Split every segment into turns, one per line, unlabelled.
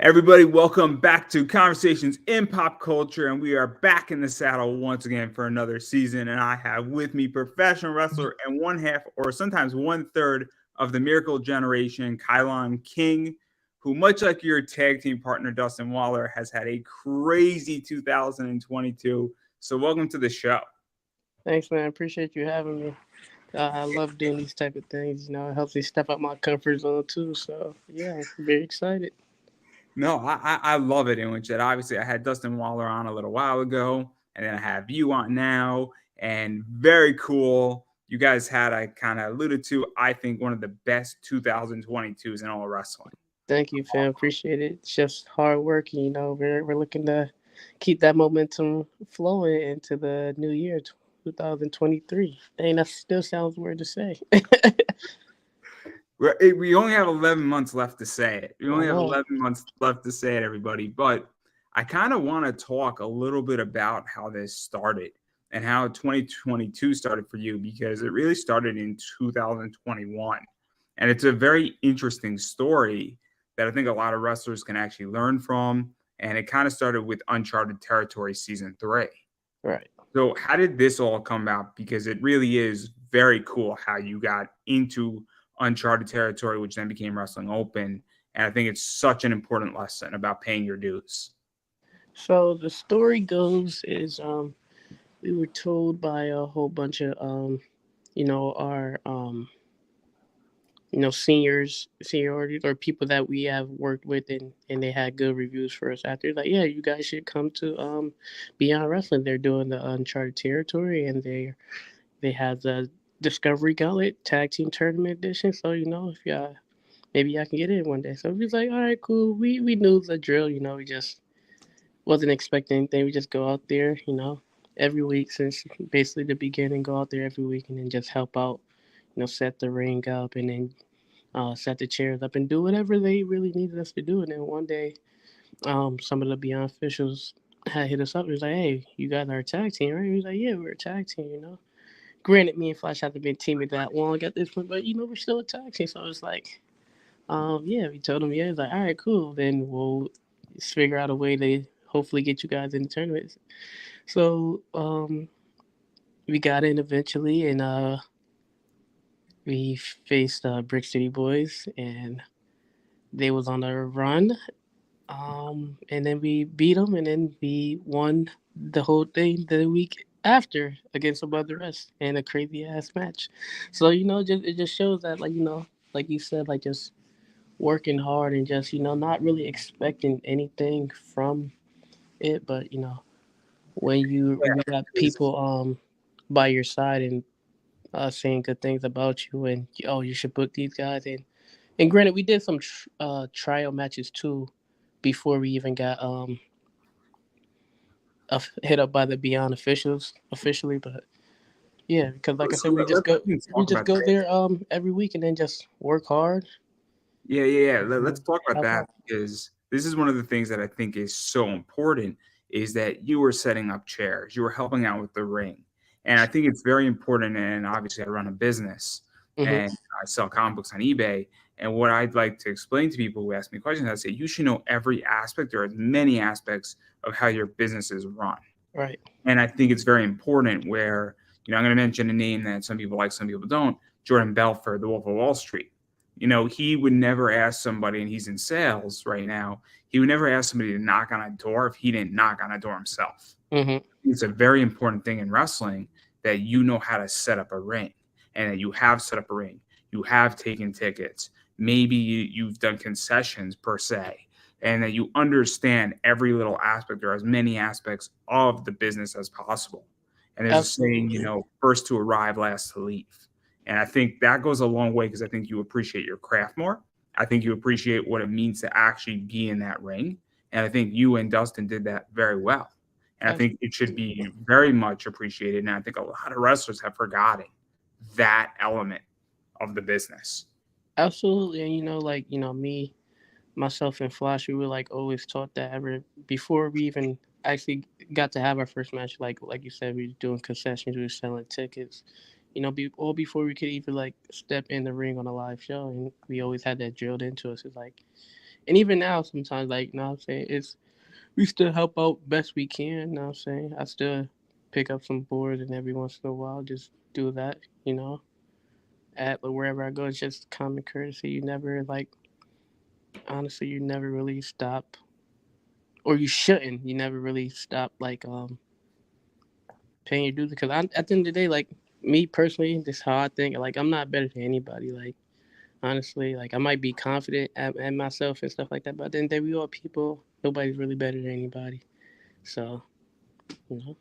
Everybody, welcome back to Conversations in Pop Culture, and we are back in the saddle once again for another season. And I have with me professional wrestler and one half, or sometimes one third, of the Miracle Generation, Kylon King, who, much like your tag team partner Dustin Waller, has had a crazy 2022. So, welcome to the show.
Thanks, man. I appreciate you having me. I love doing these type of things. It helps me step out my comfort zone too. So yeah, I'm very excited.
No, I love it. In which that obviously I had Dustin Waller on a little while ago, and then I have you on now, and very cool. You guys had, I kind of alluded to, I think one of the best 2022s in all of wrestling.
Thank you, fam. Appreciate it. It's just hard work. We're looking to keep that momentum flowing into the new year, 2023. And that still sounds weird to say.
We only have 11 months left to say it. We
I
only have
know.
11 months left to say it, everybody. But I kind of want to talk a little bit about how this started and how 2022 started for you, because it really started in 2021. And it's a very interesting story that I think a lot of wrestlers can actually learn from. And it kind of started with Uncharted Territory season 3.
Right.
So, how did this all come about? Because it really is very cool how you got into uncharted territory, which then became Wrestling Open. And I think it's such an important lesson about paying your dues.
So the story goes is we were told by a whole bunch of our seniorities or people that we have worked with, and they had good reviews for us after. Like, yeah, you guys should come to Beyond Wrestling. They're doing the Uncharted Territory, and they had the Discovery Gauntlet Tag Team Tournament Edition. So if maybe I can get in one day. So we was like, all right, cool. We knew the drill. We just wasn't expecting anything. We just go out there, every week since basically the beginning. Go out there every week and then just help out. Set the ring up and then set the chairs up and do whatever they really needed us to do. And then one day, some of the Beyond officials had hit us up. He was like, "Hey, you guys are a tag team, right?" He was like, "Yeah, we're a tag team." Granted, me and Flash haven't been teaming that long at this point, but we're still a tag team. So it's like, yeah, we told him, yeah. He's like, "All right, cool. Then we'll figure out a way to hopefully get you guys in the tournament." So we got in eventually, and we faced Brick City Boys, and they was on a run. And then we beat them, and then we won the whole thing the week after against some other rest in a crazy ass match. So just it just shows that like you said, like just working hard and just not really expecting anything from it, but when you got people by your side and saying good things about you, and oh, you should book these guys. And granted, we did some trial matches too before we even got hit up by the Beyond officials officially. But yeah, because like I
So
said, we just
let's
go we
talk
just
about
go
that.
there every week and then just work hard.
Yeah. Let's
And
talk about
help
that,
out.
because this is one of the things that I think is so important, is that you were setting up chairs, you were helping out with the ring. And I think it's very important. And obviously, I run a business
Hmm.
and I sell comic books on eBay. And what I'd like to explain to people who ask me questions, I say you should know every aspect, or as many aspects, of how your business is run.
Right.
And I think it's very important where, I'm going to mention a name that some people like, some people don't. Jordan Belfort, the Wolf of Wall Street. He would never ask somebody, and he's in sales right now, he would never ask somebody to knock on a door if he didn't knock on a door himself.
Hmm.
It's a very important thing in wrestling that you know how to set up a ring, and that you have set up a ring. You have taken tickets. Maybe you've done concessions per se, and that you understand every little aspect, or as many aspects of the business as possible. And there's a saying,
Absolutely.
first to arrive, last to leave. And I think that goes a long way, because I think you appreciate your craft more. I think you appreciate what it means to actually be in that ring. And I think you and Dustin did that very well. And I think it should
Absolutely.
be very much appreciated. And I think a lot of wrestlers have forgotten that element of the business.
Absolutely. And me, myself, and Flash, we were like always taught that ever before we even actually got to have our first match. Like you said, we were doing concessions, we were selling tickets. All before we could even like step in the ring on a live show, and we always had that drilled into us. It's like And even now, sometimes, like, you know what I'm saying, it's we still help out best we can. You know what I'm saying? I still pick up some boards and every once in a while just do that, you know, at wherever I go. It's just common courtesy. You never, like, honestly, you never really stop, or you shouldn't. You never really stop, like, paying your dues because at the end of the day, like, me personally, this is how I think. Like, I'm not better than anybody. Like, honestly, like, I might be confident at myself and stuff like that, but then there we are people. Nobody's really better than anybody. So, you know.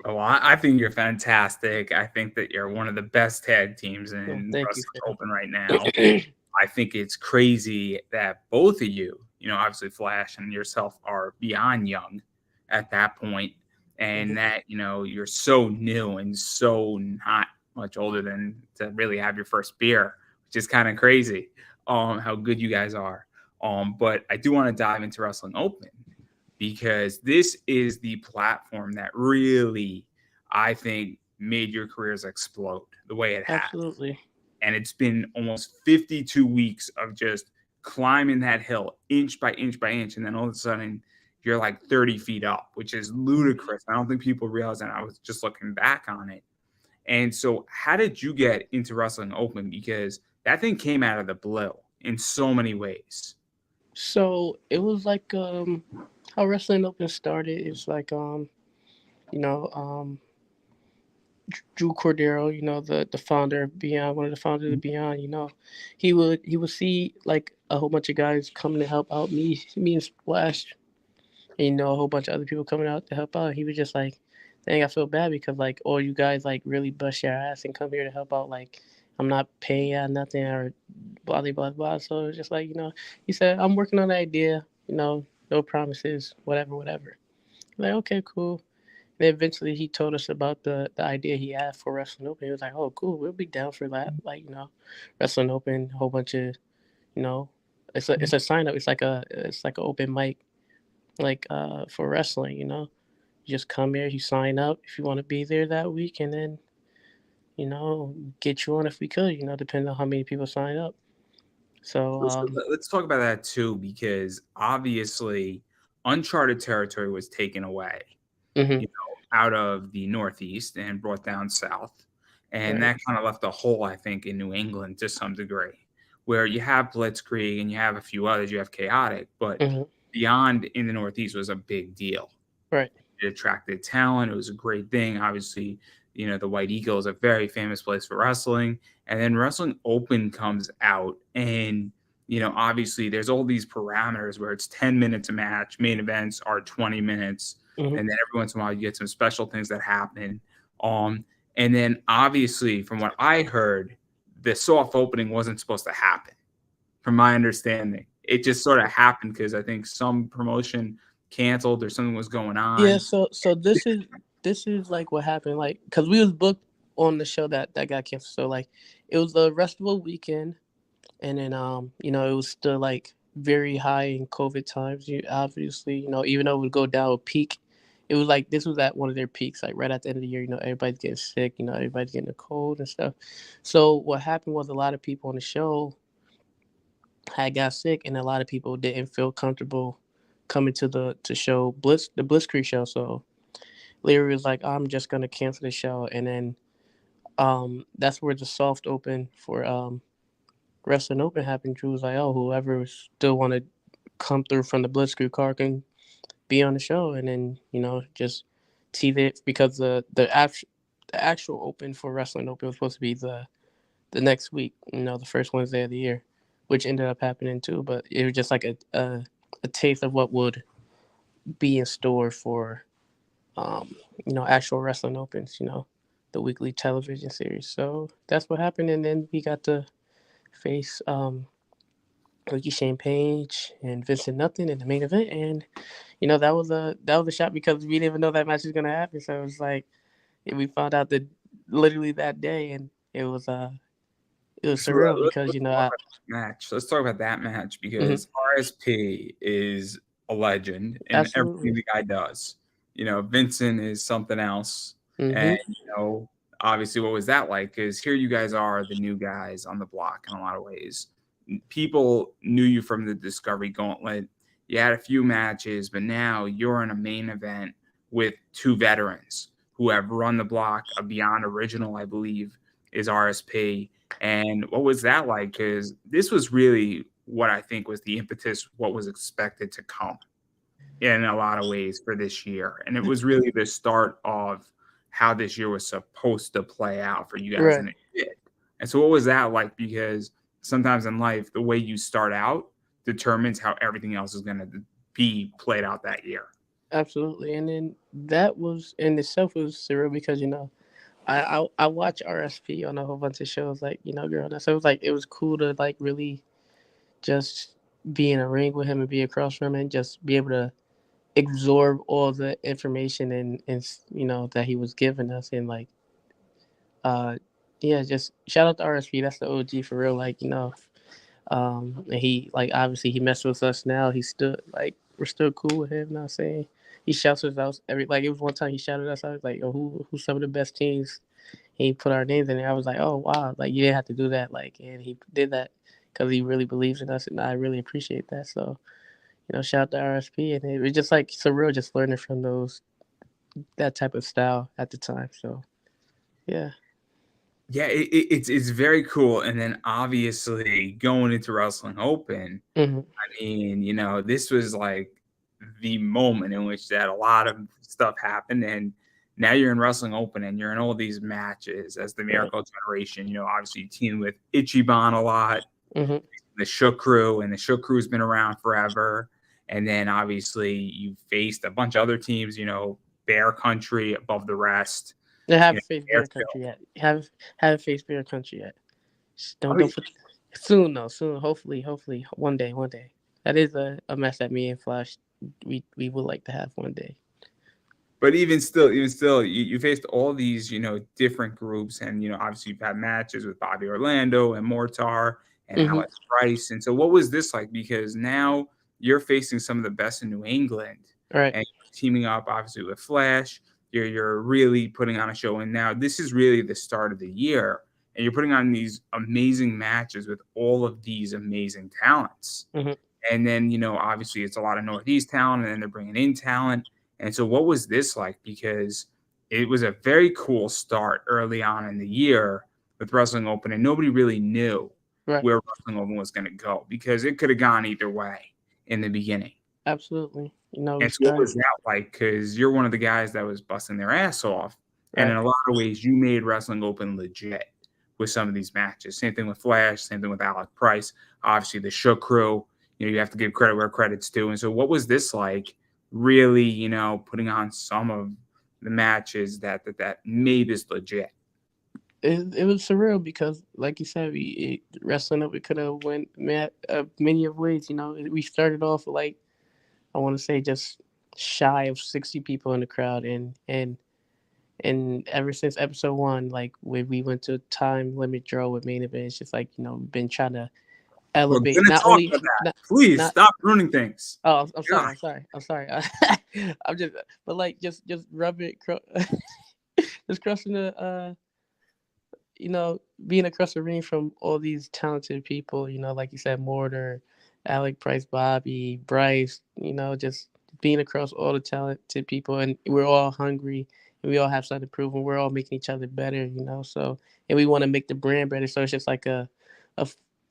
Oh, I think you're fantastic. I think that you're one of the best tag teams
Well,
in
thank you
Wrestling
for
Open right now.
that.
I think it's crazy that both of you, obviously Flash and yourself are beyond young at that point, and that, you're so new and so not much older than to really have your first beer, which is kind of crazy, how good you guys are. But I do want to dive into Wrestling Open because this is the platform that really, I think, made your careers explode the way it has.
Absolutely.
And it's been almost 52 weeks of just climbing that hill inch by inch by inch. And then all of a sudden, you're like 30 feet up, which is ludicrous. I don't think people realize that. I was just looking back on it. And so, how did you get into Wrestling Open? Because that thing came out of the blue in so many ways.
So it was like how Wrestling Open started is like you know Drew Cordero, you know, the founder of Beyond, one of the founders of Beyond, you know, he would see like a whole bunch of guys coming to help out me and Splash, and, you know, a whole bunch of other people coming out to help out. He was just like, dang, I feel bad because like all you guys like really bust your ass and come here to help out. Like, I'm not paying you nothing or blah blah blah blah. So it was just like, you know, he said, I'm working on the idea, you know, no promises, whatever, whatever. I'm like, okay, cool. And eventually he told us about the idea he had for Wrestling Open. He was like, oh, cool, we'll be down for that. Like, you know, Wrestling Open, a whole bunch of, you know, it's a sign up. It's like an open mic, like for wrestling. You know, you just come here, you sign up if you want to be there that week, and then, you know, get you on if we could. You know, depending on how many people sign up. So
So let's talk about that too, because obviously uncharted territory was taken away,
mhm,
out of the Northeast and brought down south. And
right,
that kind of left a hole, I think, in New England to some degree, where you have Blitzkrieg and you have a few others, you have Chaotic, but
mhm,
Beyond in the Northeast was a big deal.
right,
It attracted talent. It was a great thing. Obviously, the White Eagle is a very famous place for wrestling. And then Wrestling Open comes out, and obviously there's all these parameters where it's 10 minutes a match. Main events are 20 minutes,
mhm.
and then every once in a while you get some special things that happen. And then obviously, from what I heard, the soft opening wasn't supposed to happen. From my understanding, it just sort of happened because I think some promotion canceled or something was going
Yeah.
on.
So this is like what happened. Like, cause we was booked on the show that got canceled. So like, it was the restful weekend. And then you know, it was still like very high in COVID times. You obviously, you know, even though it would go down a peak, it was like this was at one of their peaks, like right at the end of the year. You know, everybody's getting sick. You know, everybody's getting a cold and stuff. So what happened was a lot of people on the show had got sick, and a lot of people didn't feel comfortable coming to the show the Blitzkrieg show. So Larry was like, I'm just gonna cancel the show, and then that's where the soft open for Wrestling Open happened. Drew was like, "Oh, whoever still want to come through from the Blitzkrieg car can be on the show," and then, you know, just tease it because the actual Open for Wrestling Open was supposed to be the next week. You know, the first Wednesday of the year, which ended up happening too. But it was just like a taste of what would be in store for um you know, actual Wrestling Opens. You know, the weekly television series. So that's what happened, and then we got to face Ricky Shane Page and Vincent Nothing in the main event, and you know, that was a shot because we didn't even know that match was gonna happen. So it was like we found out that literally that day, and it was
So
surreal
let's,
because,
let's
you know,
talk about that match. Let's talk about that match
mhm,
because RSP is a legend in everything
absolutely,
the guy does. Vincent is something else. And,
hmm
obviously, what was that like? Because here you guys are, the new guys on the block in a lot of ways. people knew you from the Discovery Gauntlet. You had a few matches, but now you're in a main event with two veterans who have run the block. A Beyond Original, I believe, is RSP. And what was that like? Because this was really what I think was the impetus, what was expected to come in a lot of ways for this year. And it was really the start of how this year was supposed to play out for you guys.
Right.
And it did. And so what was that like? Because sometimes in life, the way you start out determines how everything else is going to be played out that year.
Absolutely. And then that was in itself was surreal because I watch RSP on a whole bunch of shows like growing up. So it was cool to like really just be in a ring with him and be across from him and just be able to absorb all the information and that he was giving us and like uh yeah, just shout out to RSP. That's the OG for real. And he like obviously he messed with us now. He still like we're still cool with him. Not saying he shouts us out every like it was one time he shouted us. I was like, oh, who's some of the best teams? He put our names in there. I was like, oh wow, like you didn't have to do that. Like and he did that because he really believes in us, and I really appreciate that. So shout out to RSP, and it was just like surreal just learning from that type of style at the time. So yeah.
Yeah, it's very cool. And then obviously going into Wrestling Open,
Mm-hmm.
I mean, this was like the moment in which that a lot of stuff happened. And now you're in Wrestling Open and you're in all these matches as the
Right.
Miracle Generation. Obviously you team with Ichiban a lot,
Mm-hmm.
the Shook Crew, and the Shook Crew's been around forever. And then obviously you faced a bunch of other teams, Bear Country above the rest.
They haven't faced Bear
Airfield.
Country yet. Haven't faced Bear Country yet.
I
Don't
mean,
put soon though. Soon, hopefully, one day. That is a mess that me and Flash we would like to have one day.
but even still, you faced all these, different groups, and obviously you've had matches with Bobby Orlando and Mortar and
Mm-hmm.
Alex Price. And so, what was this like? Because now you're facing some of the best in New England,
Right.
and teaming up obviously with Flash. You're really putting on a show, and now this is really the start of the year, and you're putting on these amazing matches with all of these amazing talents.
Mm-hmm.
And then, obviously it's a lot of Northeast talent, and then they're bringing in talent. And so what was this like? Because it was a very cool start early on in the year with Wrestling Open, and nobody really knew
Right.
where Wrestling Open was going to go because it could have gone either way in the beginning.
Absolutely. We
And so what
started
was that like? Because you're one of the guys that was busting their ass off. And
right.
in a lot of ways, you made Wrestling Open legit with some of these matches. Same thing with Flash, same thing with Alex Price. Obviously, the Shook Crew, you have to give credit where credit's due. And so what was this like really, putting on some of the matches that made this legit?
It was surreal because, like you said, wrestling up. We could have went many of ways. We started off like I want to say just shy of 60 people in the crowd, and ever since episode 1, like when we went to time limit draw with main event, it's just like we've been trying to
We're
elevate
going to
not
talk
only
about that.
not
Please
not.
stop ruining things.
Oh, I'm sorry.
God.
I'm sorry. I'm just, but like just rub it, just crossing the being across the ring from all these talented people, like you said, Mortar, Alec Price, Bobby, Bryce, just being across all the talented people, and we're all hungry, and we all have something to prove, and we're all making each other better, so, and we want to make the brand better, so it's just like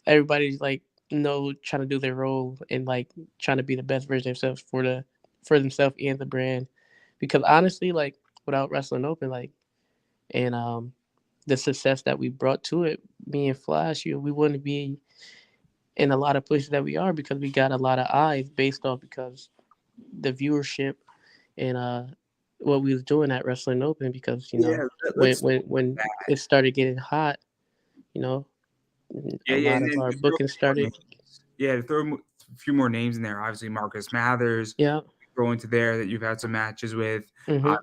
everybody's like, trying to do their role and like trying to be the best version of themselves for themselves and the brand, because honestly, like without Wrestling Open, like, and the success that we brought to it, me and Flash, we wouldn't be in a lot of places that we are because we got a lot of eyes based off because the viewership and what we was doing at Wrestling Open because when it started getting hot, a lot of our booking started.
To throw a few more names in there. Obviously, Marcus Mathers.
Yeah.
Throw into there that you've had some matches with.
Mm-hmm.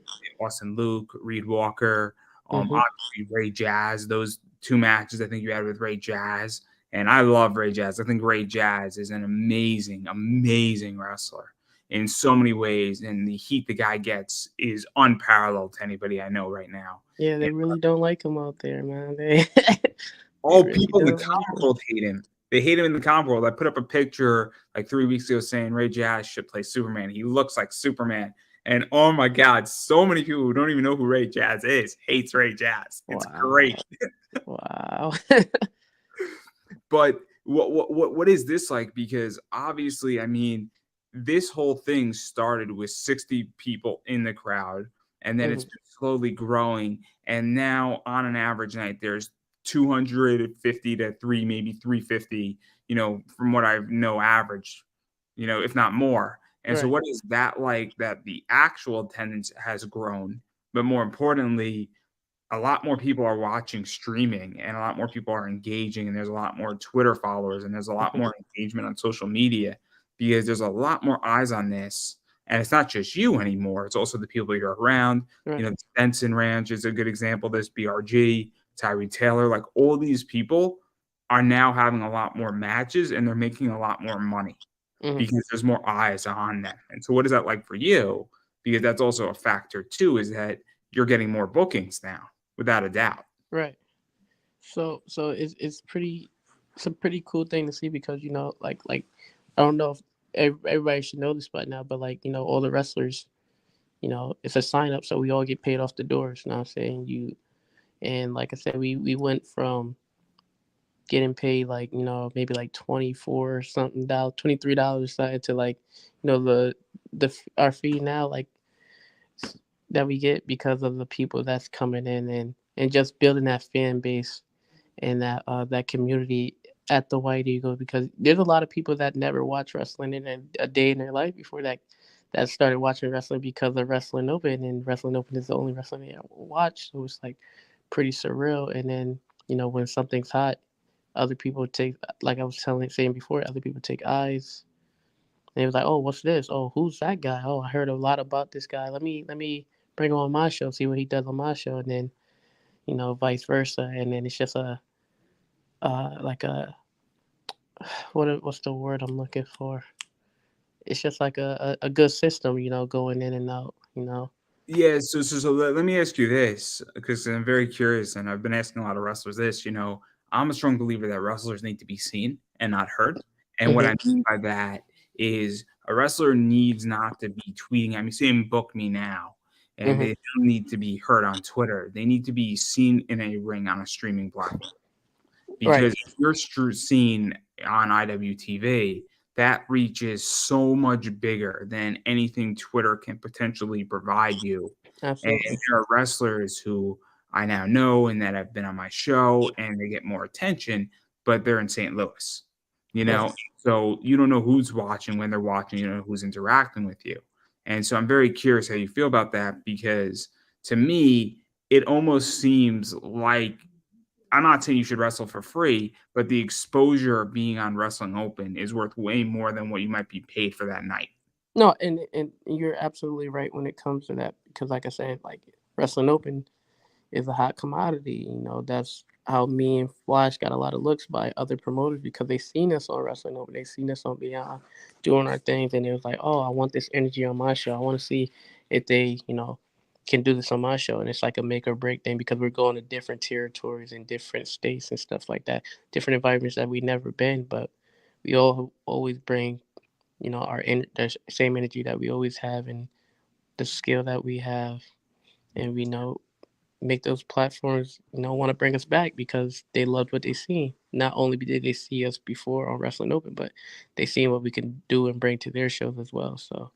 Austin Luke, Reed Walker.
Mm-hmm.
Obviously Ray Jazz. Those 2 matches I think you had with Ray Jazz. And I love Ray Jazz. I think Ray Jazz is an amazing, amazing wrestler in so many ways. And the heat the guy gets is unparalleled to anybody I know right now.
Yeah, they really don't like him out there, man.
All really people in the comic world hate him. They hate him in the comic world. I put up a picture like 3 weeks ago saying Ray Jazz should play Superman. He looks like Superman. And oh my God, so many people who don't even know who Ray Jazz is hates Ray Jazz. It's
Wow.
great.
Wow.
But what is this like? Because obviously, I mean, this whole thing started with 60 people in the crowd, and then it's
Mhm.
been slowly growing. And now, on an average night, there's 250 to maybe 350. From what I know, average. If not more. And so,
Right.
what is that like? That the actual attendance has grown, but more importantly, a lot more people are watching streaming and a lot more people are engaging, and there's a lot more Twitter followers and there's a lot
Mhm.
more engagement on social media because there's a lot more eyes on this. And it's not just you anymore. It's also the people you're around.
Right.
The Stenson Ranch is a good example. There's BRG, Tyree Taylor, like all these people are now having a lot more matches and they're making a lot more money
Mhm.
because there's more eyes on them. And so what is that like for you? Because that's also a factor too, is that you're getting more bookings now without a doubt.
Right. So it's a pretty cool thing to see because like I don't know if everybody should know this by now, but like all the wrestlers, it's a sign up, so we all get paid off the doors. You know what I'm saying? And like I said, we went from getting paid like maybe like 24 something dollars, $23 something to like our fee now like that we get because of the people that's coming in and just building that fan base and that community at the White Eagle, because there's a lot of people that never watch wrestling in a day in their life before that started watching wrestling because of Wrestling Open, and Wrestling Open is the only wrestling they watch, so it's like pretty surreal. And then when something's hot, other people take, like I was saying before, other people take eyes. And it was like, oh, what's this? Oh, who's that guy? Oh, I heard a lot about this guy. Let me bring him on my show, see what he does on my show, and then vice versa. And then it's just like a what's the word I'm looking for? It's just like a good system, going in and out.
Yeah, so let me ask you this, because I'm very curious, and I've been asking a lot of wrestlers this. I'm a strong believer that wrestlers need to be seen and not heard. And what
Hmm.
I mean by that is a wrestler needs not to be tweeting at me saying "book me now," and
Hmm.
they don't need to be heard on Twitter. They need to be seen in a ring on a streaming platform.
Right.
Because if you're seen on IWTV, that reach is so much bigger than anything Twitter can potentially provide you. And
Absolutely.
there are wrestlers who I now know and that have been on my show and they get more attention, but they're in St. Louis, you
Right.
know? So you don't know who's watching when they're watching, you know, who's interacting with you. And so I'm very curious how you feel about that, because to me, it almost seems like, I'm not saying you should wrestle for free, but the exposure of being on Wrestling Open is worth way more than what you might be paid for that night.
No, and you're absolutely right when it comes to that, because like I said, like Wrestling Open is a hot commodity. That's how me and Flash got a lot of looks by other promoters, because they seen us on Wrestling Open, they seen us on Beyond doing our things, and it was like, oh, I want this energy on my show. I want to see if they, can do this on my show. And it's like a make or break thing, because we're going to different territories and different states and stuff like that, different environments that we never been, but we all always bring, the same energy that we always have and the skill that we have, and we make those platforms want to bring us back because they loved what they seen. Not only did they see us before on Wrestling Open, but they seen what we can do and bring to their shows as well. So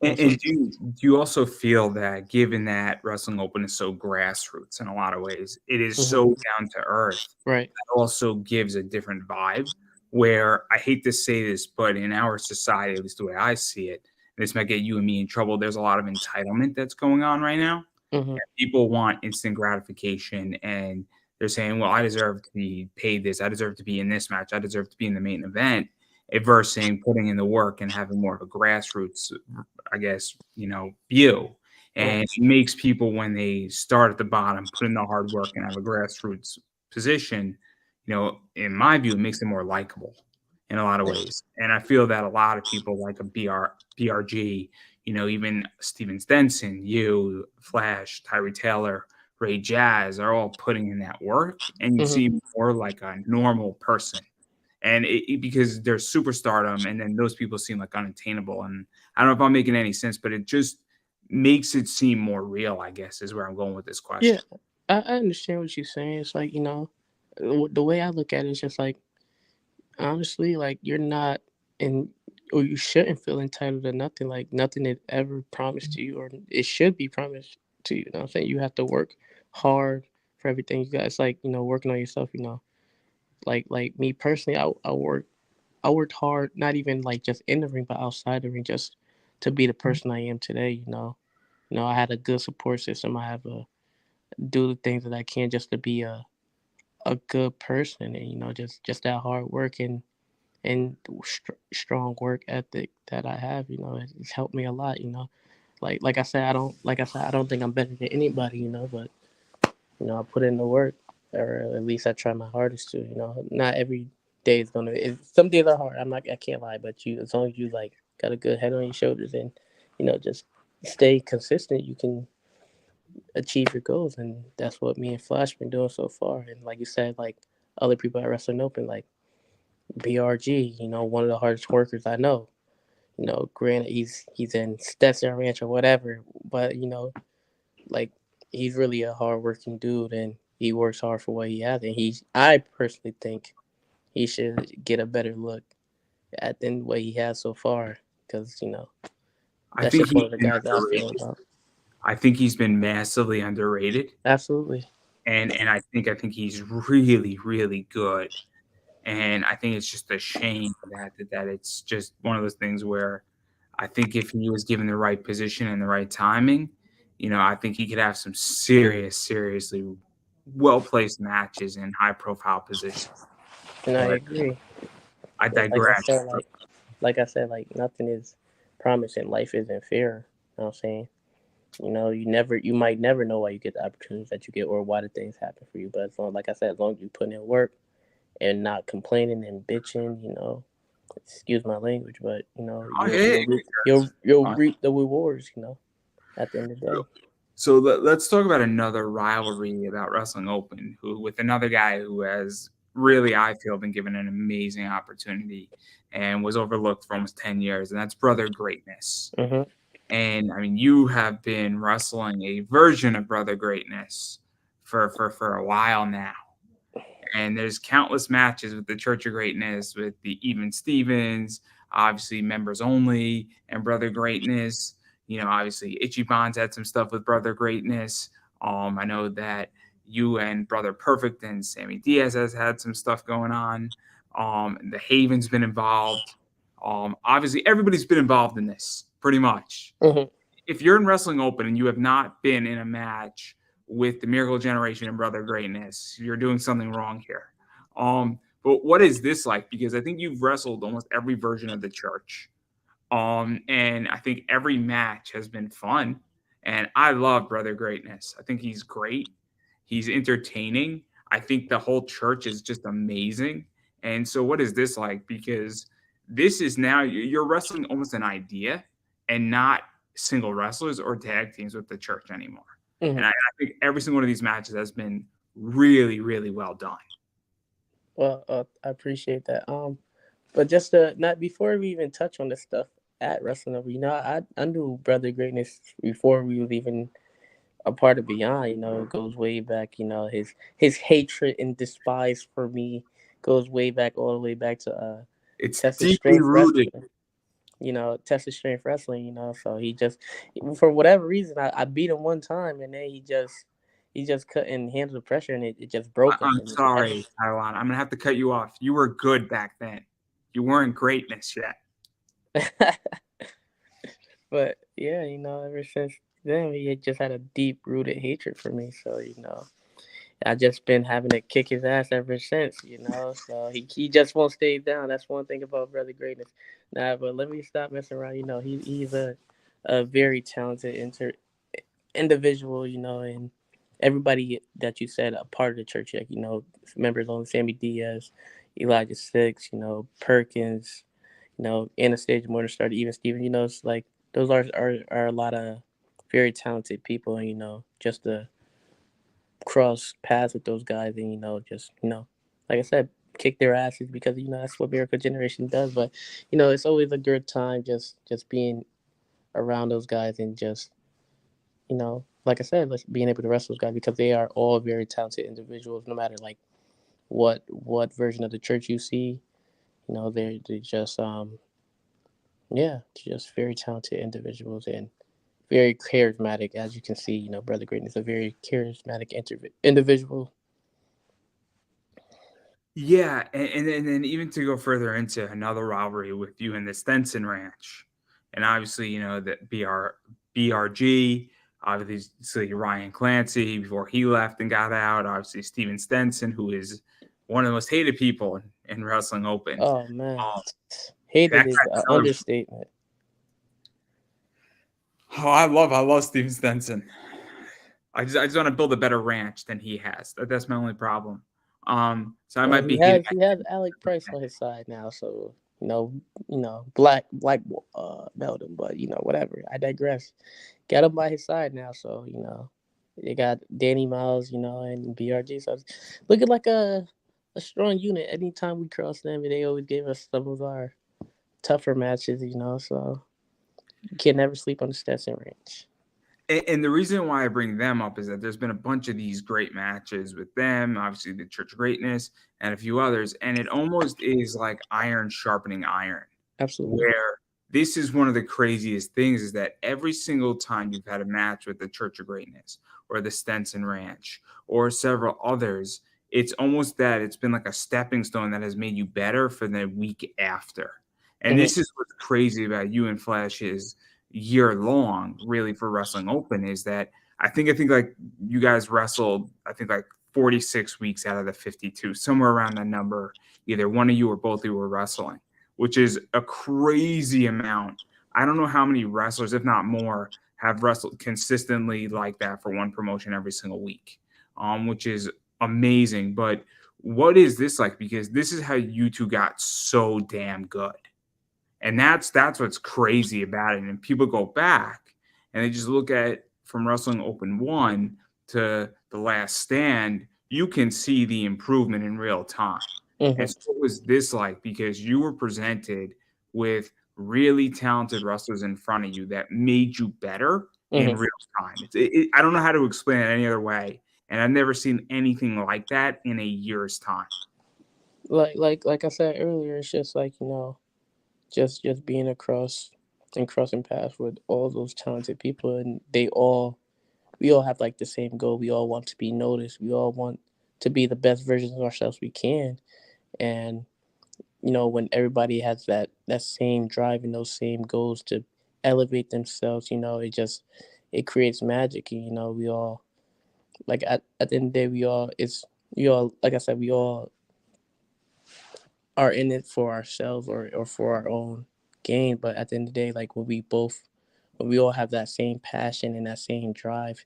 And,
so
do you also feel that, given that Wrestling Open is so grassroots in a lot of ways, it is so
mhm.
down to earth,
Right.
that also gives a different vibe, where I hate to say this, but in our society, at least the way I see it, and this might get you and me in trouble, there's a lot of entitlement that's going on right now.
Hmm.
People want instant gratification, and they're saying, well, I deserve to be paid this. I deserve to be in this match. I deserve to be in the main event, versus saying putting in the work and having more of a grassroots, I guess, view. And
Right.
it makes people, when they start at the bottom, put in the hard work and have a grassroots position, in my view, it makes them more likable in a lot of ways. And I feel that a lot of people like a BRG, even Steven Stenson, you, Flash, Tyree Taylor, Ray Jazz are all putting in that work, and you
Hmm.
seem more like a normal person. and because there's superstardom, and then those people seem like unattainable. And I don't know if I'm making any sense, but it just makes it seem more real, I guess, is where I'm going with this
Yeah,
question.
I understand what you're saying. It's like, the way I look at it is just like, honestly, like, you're not in, or you shouldn't feel entitled to nothing. Like, nothing is ever promised to you, or it should be promised to you. You know what I'm saying? You have to work hard for everything you got. It's like, working on yourself, like me personally, I worked hard, not even like just in the ring, but outside the ring, just to be the person I am today. I had a good support system. I have a do the things that I can just to be a good person, and just that hard work and strong work ethic that I have. It's helped me a lot. Like I said, I don't think I'm better than anybody. But I put in the work, or at least I try my hardest to. Not every day is gonna. Some days are hard. I can't lie, but as long as you like got a good head on your shoulders and just stay consistent, you can achieve your goals, and that's what me and Flash been doing so far. And like you said, like other people at Wrestling Open, like BRG, one of the hardest workers I know. Granted he's in Stetson Ranch or whatever, but like he's really a hardworking dude, and he works hard for what he has. And I personally think he should get a better look at than what he has so far, because
I
that's
think
just one
he's
of the
been
guys that I feel
underrated.
about.
I think he's been massively underrated,
Absolutely.
and I think he's really really good. And I think it's just a shame that it's just one of those things where I think if he was given the right position and the right timing, I think he could have some seriously well placed matches in high profile positions.
And I
But
agree.
I
But like I
digress.
said, like nothing is promised and life isn't fair. You know what I'm saying? You might never know why you get the opportunities that you get or why the things happen for you. But like I said, as long as you put in work and not complaining and bitching, excuse my language, but
Oh,
you'll
hey,
you'll reap, you'll
uh,
reap the rewards. At the end of the day.
so let's talk about another rivalry about Wrestling Open, who with another guy who has really, I feel, been given an amazing opportunity and was overlooked for almost 10 years, and that's Brother Greatness.
Hmm.
And I mean, you have been wrestling a version of Brother Greatness for a while now. And there's countless matches with the Church of Greatness, with the Even Stevens, obviously members only, and Brother Greatness. Obviously Ichiban's had some stuff with Brother Greatness. I know that you and Brother Perfect and Sammy Diaz has had some stuff going on. The Haven's been involved. Obviously everybody's been involved in this pretty much.
Hmm.
If you're in Wrestling Open and you have not been in a match with the Miracle Generation and Brother Greatness, you're doing something wrong here. But what is this like? Because I think you've wrestled almost every version of the church. And I think every match has been fun. And I love Brother Greatness. I think he's great. He's entertaining. I think the whole church is just amazing. And so, what is this like? Because this is now you're wrestling almost an idea and not single wrestlers or tag teams with the church anymore.
Hmm.
And I think every single one of these matches has been really, really well done.
Well, I appreciate that. But just not before we even touch on the stuff at Wrestling Over, I knew Brother Greatness before we was even a part of Beyond. It goes way back. His hatred and despise for me goes way back, all the way back to
It's
Texas
deeply
Strength
rooted.
Wrestling. Texas Strength Wrestling. So he just, for whatever reason, I beat him one time, and then he just couldn't handle the pressure, and it just broke him.
I'm sorry, Kylon. I'm gonna have to cut you off. You were good back then. You weren't greatness yet.
But yeah, ever since then, he had just had a deep rooted hatred for me. So I just been having to kick his ass ever since. So he just won't stay down. That's one thing about Brother Greatness. Nah, but let me stop messing around. He's a very talented individual. And everybody that you said a part of the church, like members on Sammy Diaz, Elijah Six, Perkins, Anastasia Morningstar, even Steven. It's like those are a lot of very talented people, and just to cross paths with those guys, and just like I said, kick their asses because that's what Miracle Generation does. But it's always a good time just being around those guys and just like I said, being able to wrestle those guys because they are all very talented individuals. No matter like what version of the church you see, they're just yeah, just very talented individuals and very charismatic. As you can see, Brother Green is a very charismatic individual.
Yeah, and then even to go further into another rivalry with you and the Stenson Ranch, and obviously that BRG, obviously Ryan Clancy before he left and got out, obviously Steven Stenson, who is one of the most hated people in Wrestling Open.
Oh man,
Um,
hated
that
is
guy
an
deserves.
understatement.
Oh, I love Steven Stenson. I just want to build a better ranch than he has. That's my only problem. So I
Well,
might
he
be hating.
has he has Alec Price on his side now, so black belt him, but whatever. I digress. Got him by his side now, so they got Danny Miles, and BRG. So it's looking like a strong unit. Anytime we cross them, they always gave us some of our tougher matches, So you can never sleep on the Stetson Ranch.
And the reason why I bring them up is that there's been a bunch of these great matches with them, obviously the Church of Greatness and a few others, and it almost is like iron sharpening iron,
Absolutely.
where this is one of the craziest things is that every single time you've had a match with the Church of Greatness or the Stenson Ranch or several others, it's almost that it's been like a stepping stone that has made you better for the week after. And
Hmm.
this is what's crazy about you and Flash's year long, really, for Wrestling Open is that I think like you guys wrestled, I think like 46 weeks out of the 52, somewhere around that number. Either one of you or both of you were wrestling, which is a crazy amount. I don't know how many wrestlers, if not more, have wrestled consistently like that for one promotion every single week, which is amazing. But what is this like? Because this is how you two got so damn good. And that's what's crazy about it. And people go back and they just look at from Wrestling Open 1 to The Last Stand, you can see the improvement in real time.
Hmm.
And so what was this like? Because you were presented with really talented wrestlers in front of you that made you better in
Hmm.
real time. I don't know how to explain it any other way. And I've never seen anything like that in a year's time.
Like I said earlier, it's just like just being across and crossing paths with all those talented people, and we all have like the same goal. We all want to be noticed. We all want to be the best versions of ourselves we can. And when everybody has that same drive and those same goals to elevate themselves, it creates magic. And we all like at the end of the day, we all like I said, we all are in it for ourselves or for our own gain. But at the end of the day, like when we all have that same passion and that same drive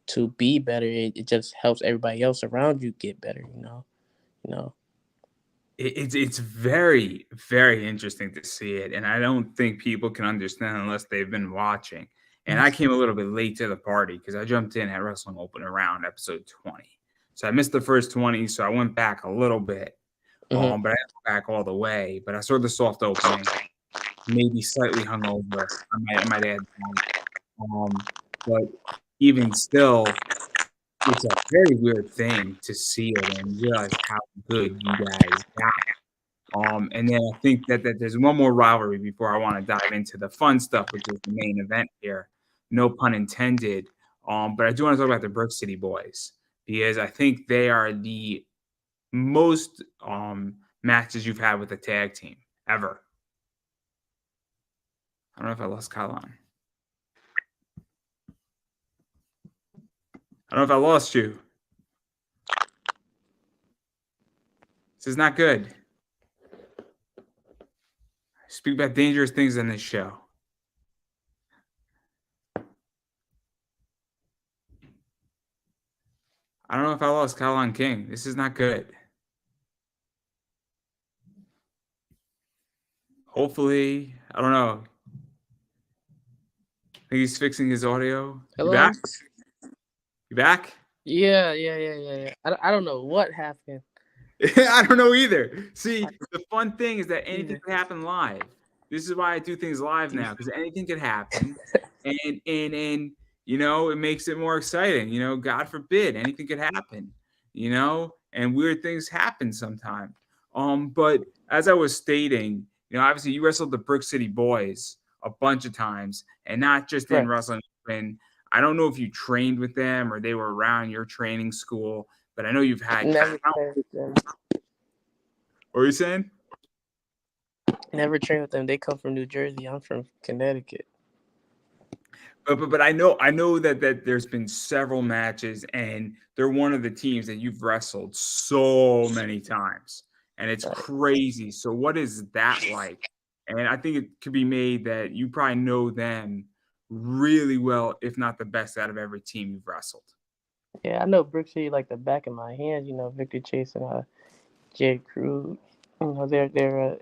to be better, it just helps everybody else around you get better. You know.
It's very, very interesting to see it, and I don't think people can understand unless they've been watching. And I came a little bit late to the party because I jumped in at Wrestling Open around episode 20. So I missed the first 20, so I went back a little bit,
Hmm.
but I didn't go back all the way. But I saw the soft opening, maybe slightly hungover. I might add that. But even still, it's a very weird thing to see it and realize how good you guys got. And then I think that there's one more rivalry before I want to dive into the fun stuff, which is the main event here. No pun intended. But I do want to talk about the Brick City Boys because I think they are the most matches you've had with a tag team ever. I don't know if I lost Kylon. I don't know if I lost you. This is not good. I speak about dangerous things on this show. I don't know if I lost Kylon King. This is not good. Hopefully, I don't know. I think he's fixing his audio. You
Hello.
back? You back?
Yeah. I don't know what happened.
I don't know either. See, the fun thing is that anything
Either.
can happen live. This is why I do things live now, because anything could happen, and it makes it more exciting. God forbid anything could happen. And weird things happen sometimes. But as I was stating, obviously you wrestled the Brick City Boys a bunch of times, and not just in
Right.
wrestling. And I don't know if you trained with them or they were around your training school, but I know you've had.
Never trained with them.
What were you saying?
Never trained with them. They come from New Jersey. I'm from Connecticut.
But I know that there's been several matches, and they're one of the teams that you've wrestled so many times, and it's
Right.
crazy. So what is that like? And I think it could be made that you probably know them really well, if not the best out of every team you've wrestled.
Yeah, I know Brook City like the back of my hand. Victor Chase and Jay Crew. They're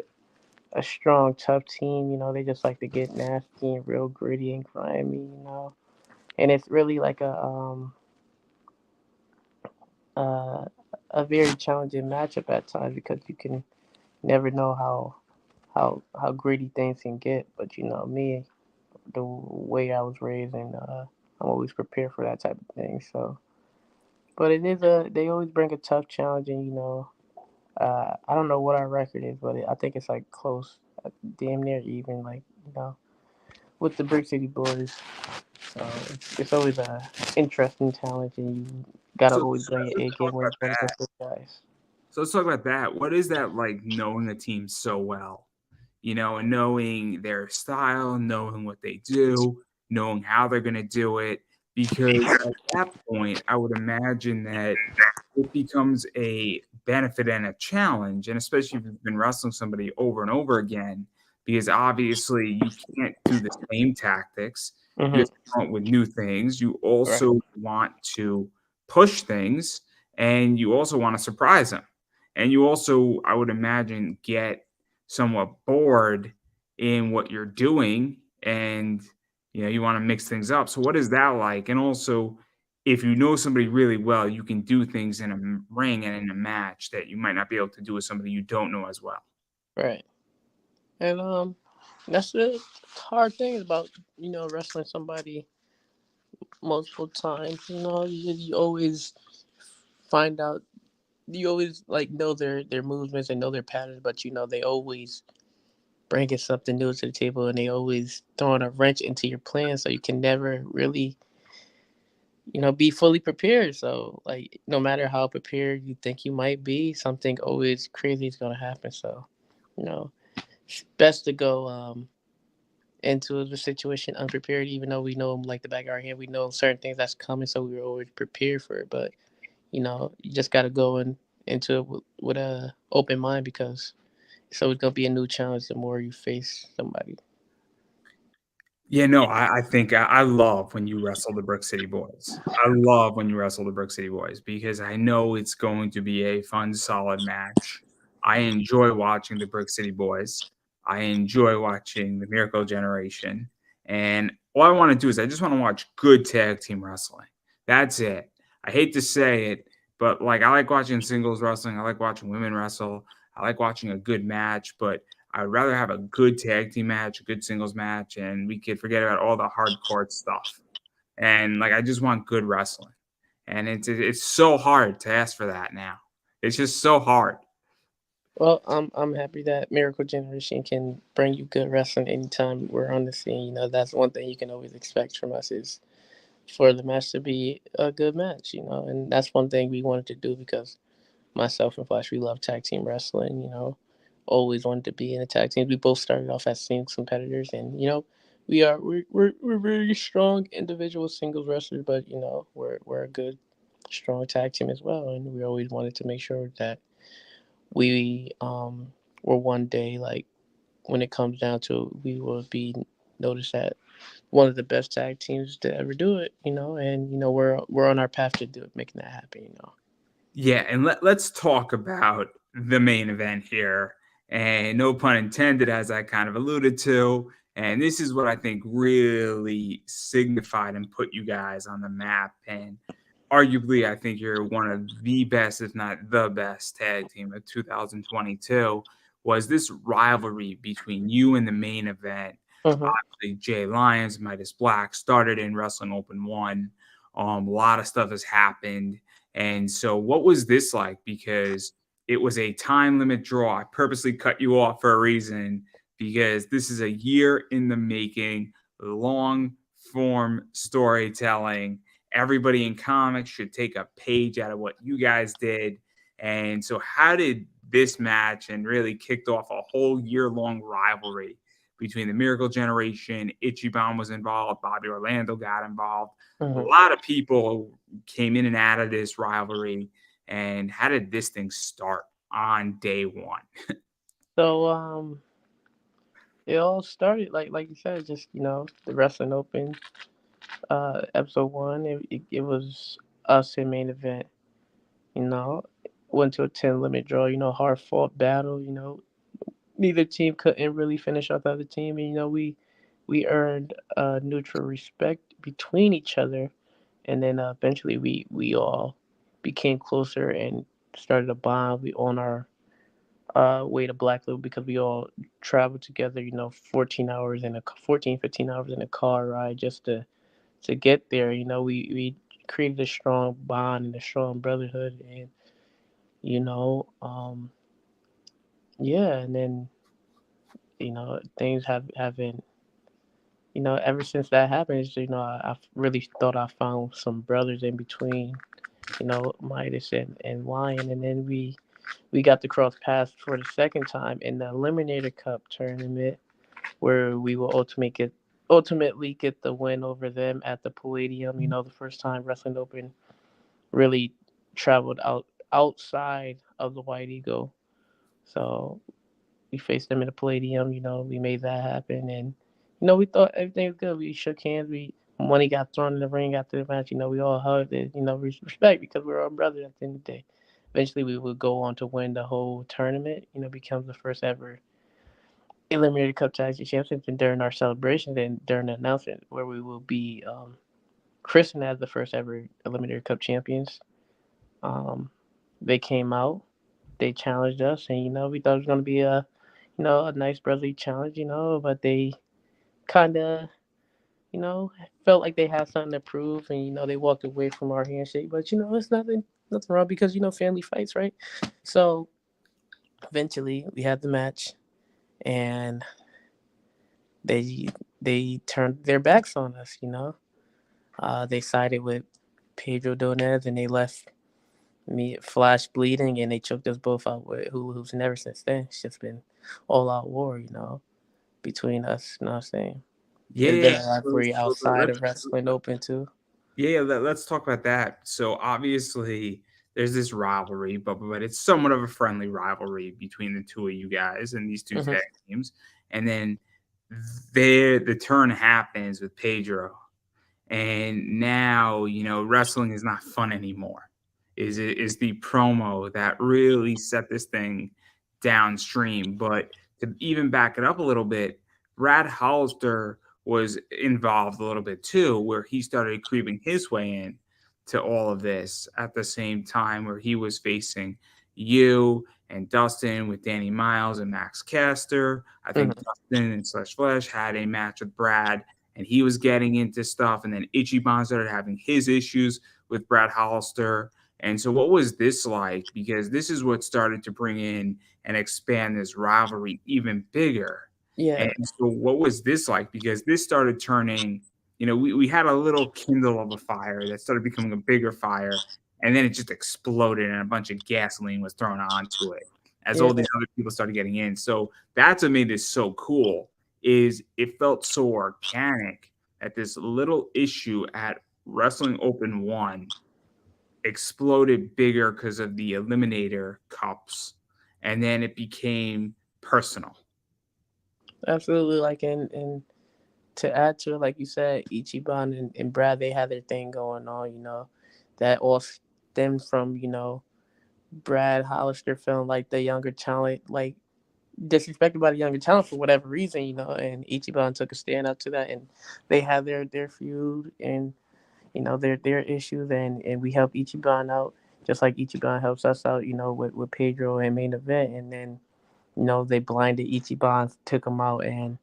a strong, tough team. They just like to get nasty and real gritty and grimy. And it's really like uh, a very challenging matchup at times because you can never know how gritty things can get. But me, the way I was raised, and I'm always prepared for that type of thing. So, but they always bring a tough challenge, and I don't know what our record is, but I think it's like close, damn near even, like with the Brick City Boys. So it's always a interesting challenge, and you gotta
So,
always
so
bring your
let's
A
talk
game when
about
you're going
that.
against those guys.
So let's talk about that. What is that like, knowing a team so well? And knowing their style, knowing what they do, knowing how they're going to do it. Because at that point, I would imagine that it becomes a benefit and a challenge. And especially if you've been wrestling somebody over and over again, because obviously you can't do the same tactics. You
Hmm.
have to come up with new things. You
Right.
also want to push things, and you also want to surprise them. And you also, I would imagine, get somewhat bored in what you're doing, and you want to mix things up. So what is that like? And also, if you know somebody really well, you can do things in a ring and in a match that you might not be able to do with somebody you don't know as well.
Right. And that's the hard thing about wrestling somebody multiple times. You always find out. You always like know their movements and know their patterns, but they always bringing something new to the table, and they always throwing a wrench into your plan, so you can never really be fully prepared. So like no matter how prepared you think you might be, something always crazy is gonna happen. So you know it's best to go into the situation unprepared, even though we know like the back of our hand, we know certain things that's coming, so we were always prepared for it. But you just got to go into it with a open mind, because it's always gonna be a new challenge the more you face somebody.
Yeah, no, I think I love when you wrestle the Brook City Boys. I love when you wrestle the Brook City Boys because I know it's going to be a fun, solid match. I enjoy watching the Brook City Boys. I enjoy watching the Miracle Generation. And all I want to do is I just want to watch good tag team wrestling. That's it. I hate to say it, but like I like watching singles wrestling. I like watching women wrestle. I like watching a good match, but I would rather have a good tag team match, a good singles match, and we could forget about all the hardcore stuff. And like, I just want good wrestling, and it's so hard to ask for that now. It's just so hard.
Well, I'm happy that Miracle Generation can bring you good wrestling anytime we're on the scene. That's one thing you can always expect from us, is for the match to be a good match. And that's one thing we wanted to do, because myself and Flash, we love tag team wrestling. Always wanted to be in a tag team. We both started off as singles competitors, and we're very strong individual singles wrestlers, but we're a good strong tag team as well, and we always wanted to make sure that we were one day, like when it comes down to it, we will be noticed at one of the best tag teams to ever do it. And we're on our path to do it, making that happen.
Yeah, and let's talk about the main event here. And no pun intended, as I kind of alluded to. And this is what I think really signified and put you guys on the map. And arguably, I think you're one of the best, if not the best, tag team of 2022. Was this rivalry between you and the main event?
Mm-hmm.
Obviously, Jay Lyons, Midas Black started in Wrestling Open 1. A lot of stuff has happened. And so, what was this like? Because it was a time limit draw. I purposely cut you off for a reason because this is a year in the making, long form storytelling. Everybody in comics should take a page out of what you guys did. And so, how did this match and really kicked off a whole year long rivalry between the Miracle Generation? Ichiban was involved, Bobby Orlando got involved. A
Mm-hmm.
lot of people came in and out of this rivalry. And how did this thing start on day one?
So it all started like you said, just the Wrestling Open episode one. It was us in main event. You know, went to a 10 limit draw. Hard fought battle. Neither team couldn't really finish off the other team, and we earned neutral respect between each other, and then eventually we all became closer and started a bond. We on our way to Blackloop because we all traveled together. 15 hours in a car ride just to get there. We created a strong bond and a strong brotherhood, and you know, um, yeah, and then things haven't. Ever since that happened, I really thought I found some brothers in between. Midas and Lion, and then we got to cross paths for the second time in the Eliminator Cup tournament, where we will ultimately get the win over them at the Palladium. The first time Wrestling Open really traveled outside of the White Eagle. So we faced them in the Palladium. We made that happen, and we thought everything was good. We shook hands. We Money got thrown in the ring after the match. We all hugged it. Respect because we're all brothers at the end of the day. Eventually, we would go on to win the whole tournament. Become the first ever Eliminator Cup Tag Team Champions. And during our celebration, and during the announcement, where we will be christened as the first ever Eliminator Cup champions, um, they came out. They challenged us, and we thought it was going to be a nice brotherly challenge, but they kind of felt like they had something to prove, and they walked away from our handshake. But it's nothing wrong because family fights, right? So eventually we had the match, and they they turned their backs on us. They sided with Pedro Donez, and they left me Flash bleeding, and they choked us both out with hula hoops. And ever since then, it's just been all out war, between us. You know what I'm saying? It's been
Yeah.
a
So,
rivalry
so
outside
let's
of Wrestling Open too.
Yeah, let's talk about that. So obviously, there's this rivalry, but it's somewhat of a friendly rivalry between the two of you guys and these two
Hmm.
tag teams. And then the turn happens with Pedro, and now wrestling is not fun anymore. Is the promo that really set this thing downstream? But to even back it up a little bit, Brad Hollister was involved a little bit too, where he started creeping his way in to all of this at the same time, where he was facing you and Dustin with Danny Miles and Max Caster. I think
Hmm.
Dustin and Slash Flesh had a match with Brad, and he was getting into stuff. And then Ichiban started having his issues with Brad Hollister. And so, what was this like? Because this is what started to bring in and expand this rivalry even bigger. And
Yeah,
so, what was this like? Because this started turning, we had a little kindle of a fire that started becoming a bigger fire. And then it just exploded, and a bunch of gasoline was thrown onto it as
yeah,
all these other people started getting in. So, that's what made this so cool is it felt so organic that this little issue at Wrestling Open 1 exploded bigger because of the Eliminator Cups, and then it became personal.
absolutely. Like and to add to it, like you said, Ichiban and Brad, they had their thing going on. That all stemmed from Brad Hollister feeling like the younger talent, like disrespected by the younger talent for whatever reason, and Ichiban took a stand up to that, and they had their feud, and their issues, and we help Ichiban out just like Ichiban helps us out, with Pedro and main event, and then they blinded Ichiban, took him out, and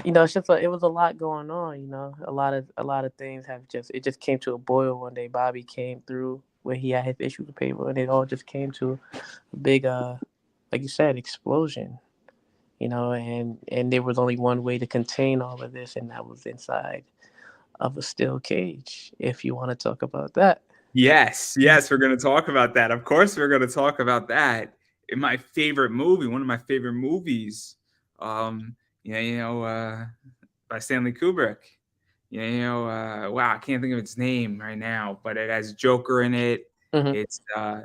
it's just it was a lot going on. A lot of things it just came to a boil one day. Bobby came through where he had his issues with Pedro, and it all just came to a big, like you said, explosion. And there was only one way to contain all of this, and that was inside of a steel cage. If you want to talk about that.
Yes, we're going to talk about that. Of course, we're going to talk about that. In my favorite movie, one of my favorite movies, um, by Stanley Kubrick. Wow, I can't think of its name right now, but it has Joker in it.
Hmm.
It's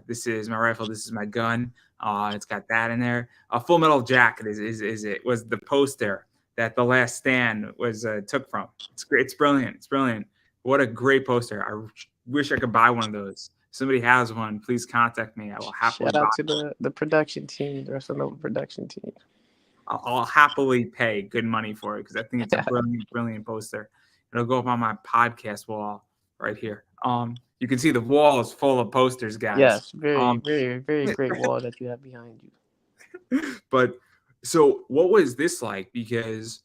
this is my rifle, this is my gun. It's got that in there. A Full Metal Jacket is it was the poster that The Last Stand was took from. It's great. It's brilliant. It's brilliant. What a great poster. I wish I could buy one of those. If somebody has one, please contact me. I will happily
Shout
buy.
out to the production team, the rest of the production team.
I'll happily pay good money for it because I think it's a brilliant, brilliant poster. It'll go up on my podcast wall right here. You can see the wall is full of posters, guys.
Yes, very, very, very great wall that you have behind you.
But so what was this like? Because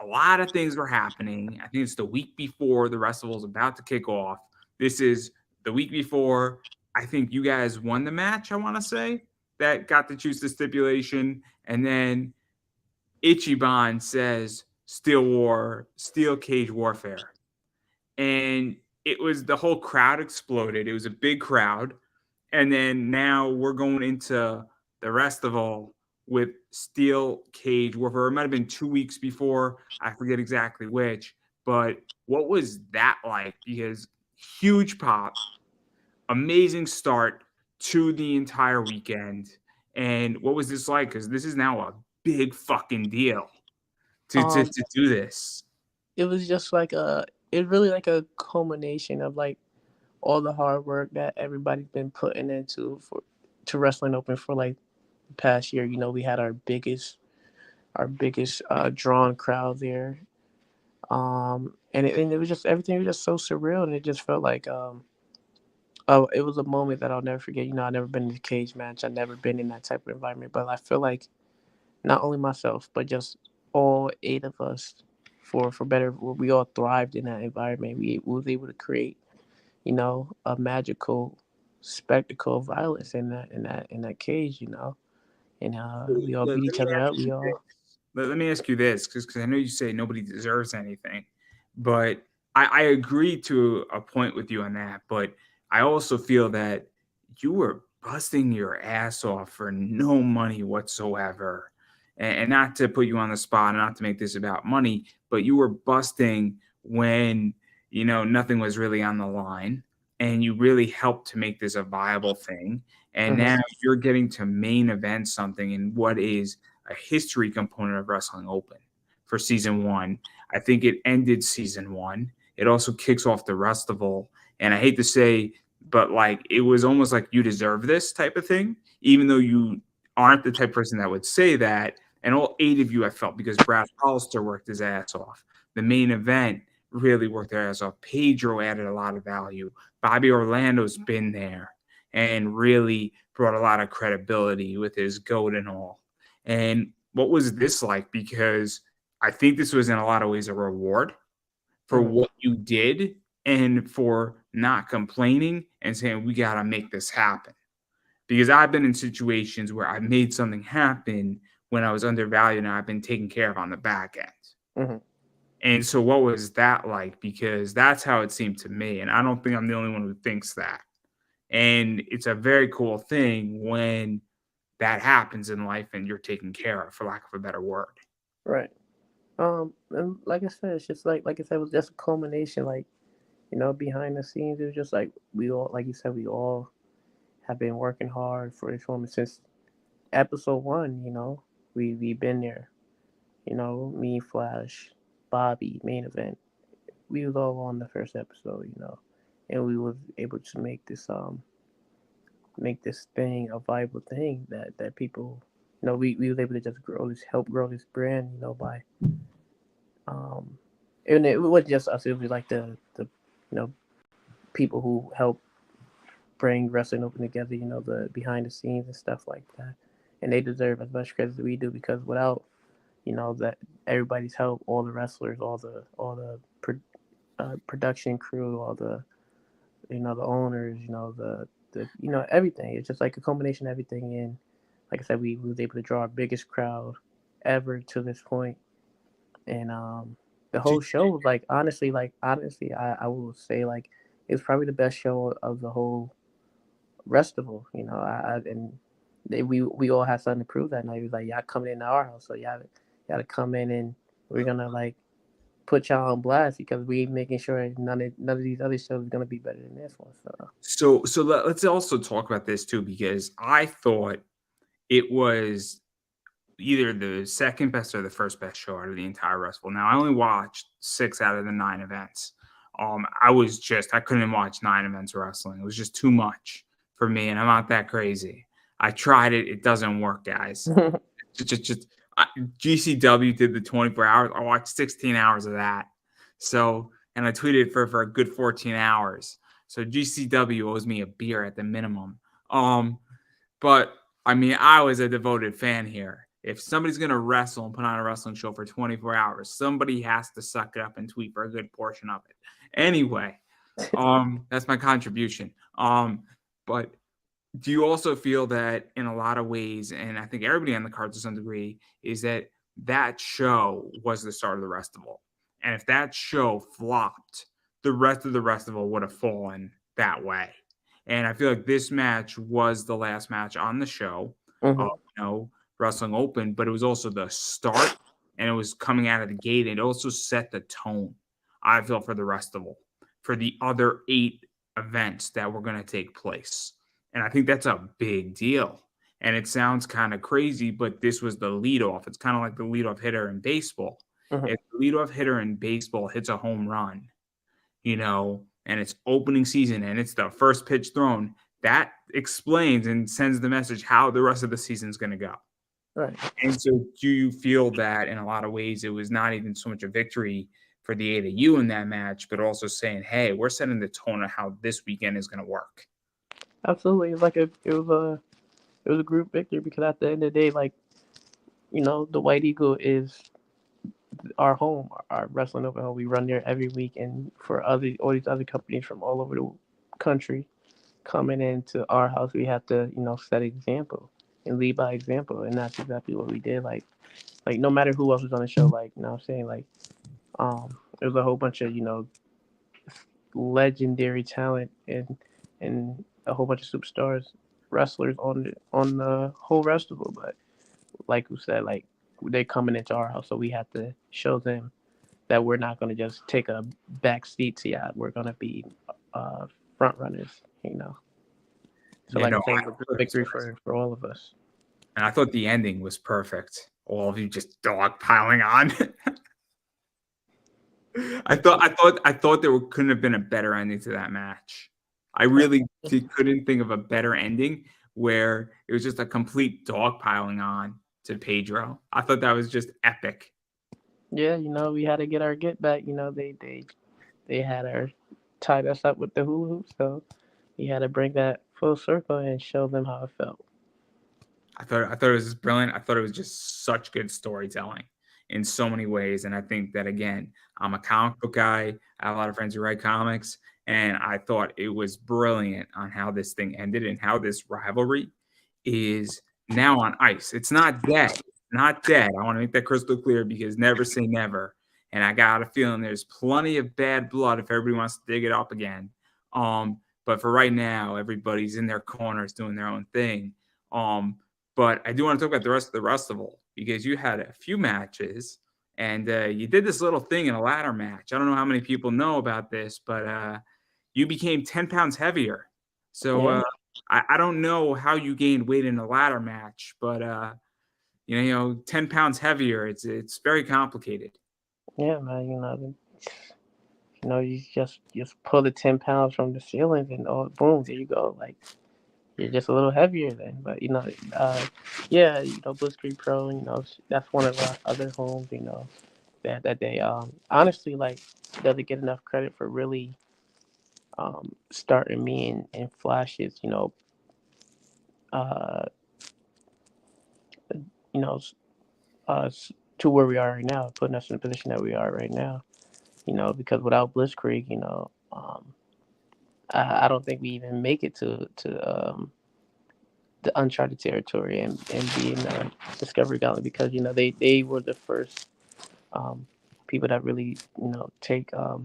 a lot of things were happening. I think it's the week before the festival is about to kick off. This is the week before. I think you guys won the match, I want to say, that got to choose the stipulation. And then Ichiban says steel cage warfare. And it was the whole crowd exploded. It was a big crowd. And then now we're going into the rest of all with steel cage warfare. It might have been 2 weeks before. I forget exactly which. But what was that like? Because huge pop, amazing start to the entire weekend. And what was this like? Because this is now a big fucking deal to do this.
It was just it really like a culmination of like all the hard work that everybody's been putting into for to Wrestling Open for like the past year. We had our biggest drawn crowd there. And it was just everything was just so surreal, and it just felt like oh, it was a moment that I'll never forget. I've never been in a cage match. I've never been in that type of environment, but I feel like not only myself, but just all eight of us, for better, we all thrived in that environment. We was able to create, a magical spectacle of violence in that cage, and we all
Let
beat each
me
other
ask
up.
you
We all.
this. Let me ask you this, because I know you say nobody deserves anything, but I agree to a point with you on that. But I also feel that you were busting your ass off for no money whatsoever. And not to put you on the spot, and not to make this about money, but you were busting when nothing was really on the line, and you really helped to make this a viable thing. And
Mhm.
now you're getting to main event something in what is a history component of Wrestling Open for season one. I think it ended season one. It also kicks off the Restival. And I hate to say, but like it was almost like you deserve this type of thing, even though you aren't the type of person that would say that. And all eight of you, I felt, because Brad Hollister worked his ass off. The main event really worked their ass off. Pedro added a lot of value. Bobby Orlando's been there and really brought a lot of credibility with his goat and all. And what was this like? Because I think this was in a lot of ways a reward for
Mhm.
what you did and for not complaining and saying, we got to make this happen. Because I've been in situations where I made something happen when I was undervalued and I've been taken care of on the back end.
Mhm.
And so, what was that like? Because that's how it seemed to me. And I don't think I'm the only one who thinks that. And it's a very cool thing when that happens in life and you're taken care of, for lack of a better word.
Right. And like I said, it's just like I said, it was just a culmination. Like behind the scenes, it was just like we all, like you said, we all have been working hard for this moment since episode one. We've been there. Me, Flash, Bobby, main event. We was all on the first episode. And we was able to make this thing a viable thing that people. We was able to just help grow this brand. By um, and it wasn't just us. It was like the you know, people who help bring wrestling open together, you know, the behind the scenes and stuff like that. And they deserve as much credit as we do because without, you know, that everybody's help, all the wrestlers, all the production crew, all the, you know, the owners, you know, the you know, everything. It's just like a combination of everything. And like I said, we was able to draw our biggest crowd ever to this point. And the
Do,
whole show was like honestly, I will say like it was probably the best show of the whole Restival. You know, and we all had something to prove that night. He was like, y'all coming into our house, so y'all to come in and we're gonna like put y'all on blast because we making sure none of these other shows are gonna be better than this one.
let's also talk about this too, because I thought it was either the second best or the first best show out of the entire festival. Now, I only watched 6 out of the 9 events. I couldn't watch 9 events of wrestling. It was just too much for me, and I'm not that crazy. I tried it. It doesn't work, guys. just GCW did the 24 hours. I watched 16 hours of that. So, and I tweeted for a good 14 hours. So GCW owes me a beer at the minimum. But I mean, I was a devoted fan here. If somebody's going to wrestle and put on a wrestling show for 24 hours, somebody has to suck it up and tweet for a good portion of it. Anyway, that's my contribution. But do you also feel that in a lot of ways, and I think everybody on the card to some degree, is that that show was the start of the festival? And if that show flopped, the rest of the festival would have fallen that way. And I feel like this match was the last match on the show,
Mm-hmm.
Wrestling Open, but it was also the start, and it was coming out of the gate. And it also set the tone, I feel, for the festival, for the other 8 events that were going to take place. And I think that's a big deal. And it sounds kind of crazy, but this was the leadoff. It's kind of like the leadoff hitter in baseball.
Mm-hmm.
If the leadoff hitter in baseball hits a home run, and it's opening season and it's the first pitch thrown, that explains and sends the message how the rest of the season is going to go.
Right.
And so do you feel that in a lot of ways it was not even so much a victory for the 8 of you in that match, but also saying, hey, we're setting the tone of how this weekend is going to work?
Absolutely. It was a group victory because at the end of the day, like, you know, the White Eagle is our home, our wrestling open home. We run there every week, and for all these other companies from all over the country coming into our house, we have to, you know, set example and lead by example, and that's exactly what we did. Like no matter who else was on the show, like, you know what I'm saying, like, there was a whole bunch of, you know, legendary talent and a whole bunch of superstars wrestlers on the whole festival, but like you said, like they're coming into our house, so we have to show them that we're not going to just take a back seat to yeah, we're going to be front runners, you know. So like I said, it was a victory for all of us.
And I thought the ending was perfect. All of you just dog piling on. I thought there couldn't have been a better ending to that match. I really couldn't think of a better ending where it was just a complete dog piling on to Pedro. I thought that was just epic.
Yeah, you know, we had to get our get back. You know, they had our tied us up with the hula hoop, so we had to bring that full circle and show them how it felt.
I thought it was just brilliant. I thought it was just such good storytelling in so many ways. And I think that, again, I'm a comic book guy. I have a lot of friends who write comics, and I thought it was brilliant on how this thing ended and how this rivalry is now on ice. It's not dead. Not dead. I want to make that crystal clear because never say never. And I got a feeling there's plenty of bad blood if everybody wants to dig it up again. But for right now, everybody's in their corners doing their own thing. But I do want to talk about the rest of the festival because you had a few matches and you did this little thing in a ladder match. I don't know how many people know about this, but you became 10 pounds heavier. So
Yeah.
I don't know how you gained weight in a ladder match, but 10 pounds heavier, it's very complicated.
Yeah, man. You just pull the 10 pounds from the ceiling and oh, boom, there you go. Like you're just a little heavier then. But yeah, Blitzkrieg Pro, that's one of our other homes. That they honestly like doesn't get enough credit for really starting me in flashes, uh, you know, to where we are right now, putting us in the position that we are right now. Because without Blitzkrieg, I don't think we even make it to the uncharted territory and being Discovery Gauntlet because they were the first people that really take a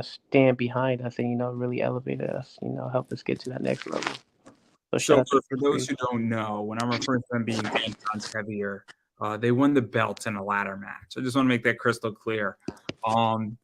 stand behind us and really elevated us, helped us get to that next level. So shout
So
out to
for those
Blitzkrieg.
who don't know, when I'm referring to them being 10 tons heavier, they won the belts in a ladder match. I just want to make that crystal clear. Um,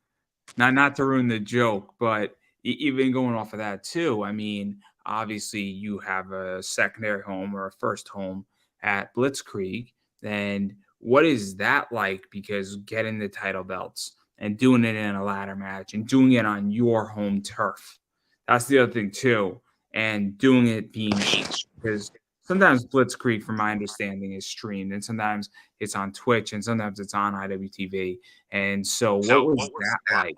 not to ruin the joke, but even going off of that too, I mean, obviously you have a secondary home or a first home at Blitzkrieg. And what is that like? Because getting the title belts and doing it in a ladder match and doing it on your home turf. That's the other thing too. And doing it being because sometimes Blitzkrieg, from my understanding, is streamed and sometimes it's on Twitch and sometimes it's on IWTV. And so what was that like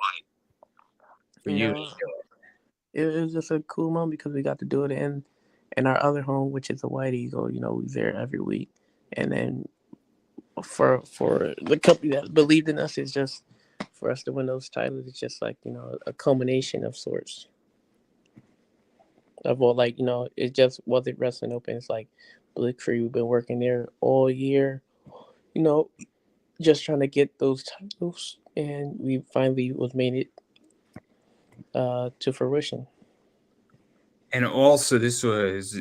for
You
you?
know, it was just a cool moment because we got to do it in our other home, which is the White Eagle. We was there every week, and then for the company that believed in us, it's just for us to win those titles. It's just like a culmination of sorts of all it just wasn't wrestling open. It's like Blitzkrieg. We've been working there all year. You know, just trying to get those titles, and we finally was made it to fruition.
And also, this was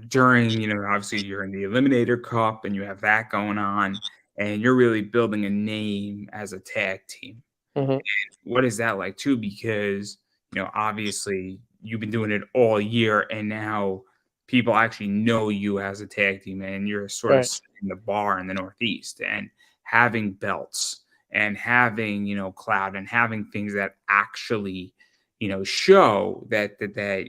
during, obviously you're in the Eliminator Cup and you have that going on, and you're really building a name as a tag team.
Hmm.
What is that like too? Because, obviously you've been doing it all year and now people actually know you as a tag team and you're sort of
Right,
setting the bar in the Northeast and having belts and having, cloud and having things that actually, show that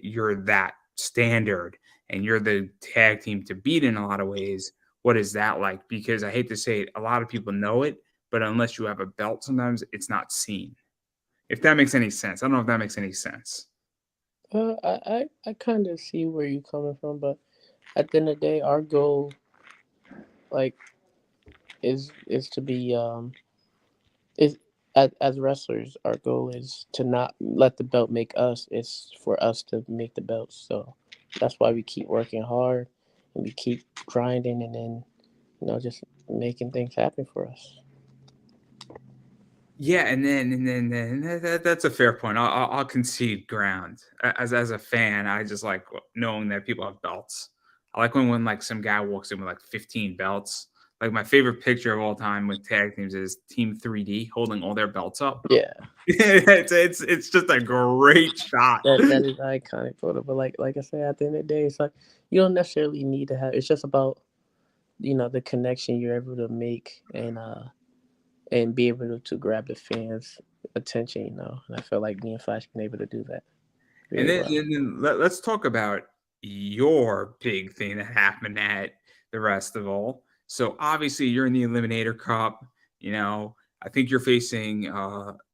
you're that standard and you're the tag team to beat in a lot of ways. What is that like? Because I hate to say it, a lot of people know it, but unless you have a belt, sometimes it's not seen. If that makes any sense. I don't know if that makes any sense.
I kind of see where you're coming from, but at the end of the day, our goal like is to be is as wrestlers, our goal is to not let the belt make us. It's for us to make the belts. So that's why we keep working hard and we keep grinding, and then just making things happen for us.
Yeah, and then that's a fair point. I'll concede ground. As a fan, I just like knowing that people have belts. I like when like some guy walks in with like 15 belts. Like my favorite picture of all time with tag teams is Team 3D holding all their belts up.
Yeah,
It's just a great shot.
that is an iconic photo. But like I said, at the end of the day, it's like you don't necessarily need to have. It's just about the connection you're able to make and be able to grab the fans' attention. And I feel like me and Flash been able to do that
And
really
then,
well.
and then let's talk about your big thing that happened at the Festival. So obviously you're in the Eliminator Cup. I think you're facing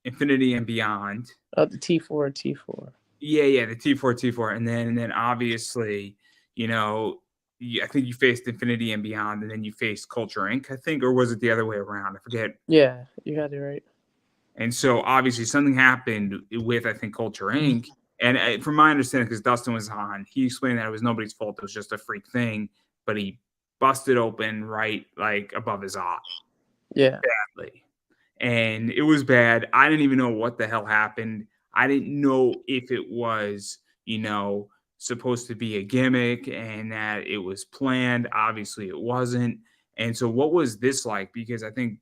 Infinity and Beyond.
The T4.
Yeah, the T4, and then obviously, you know, I think you faced Infinity and Beyond, and then you faced Culture Inc. I think, or was it the other way around? I forget.
Yeah, you had it right.
And so obviously something happened with, I think, Culture Inc. And from my understanding, because Dustin was on, he explained that it was nobody's fault. It was just a freak thing, but he busted open right like above his eye
Yeah,
badly. And it was bad. I didn't even know what the hell happened. I didn't know if it was, supposed to be a gimmick and that it was planned. Obviously, it wasn't. And so, what was this like? Because I think,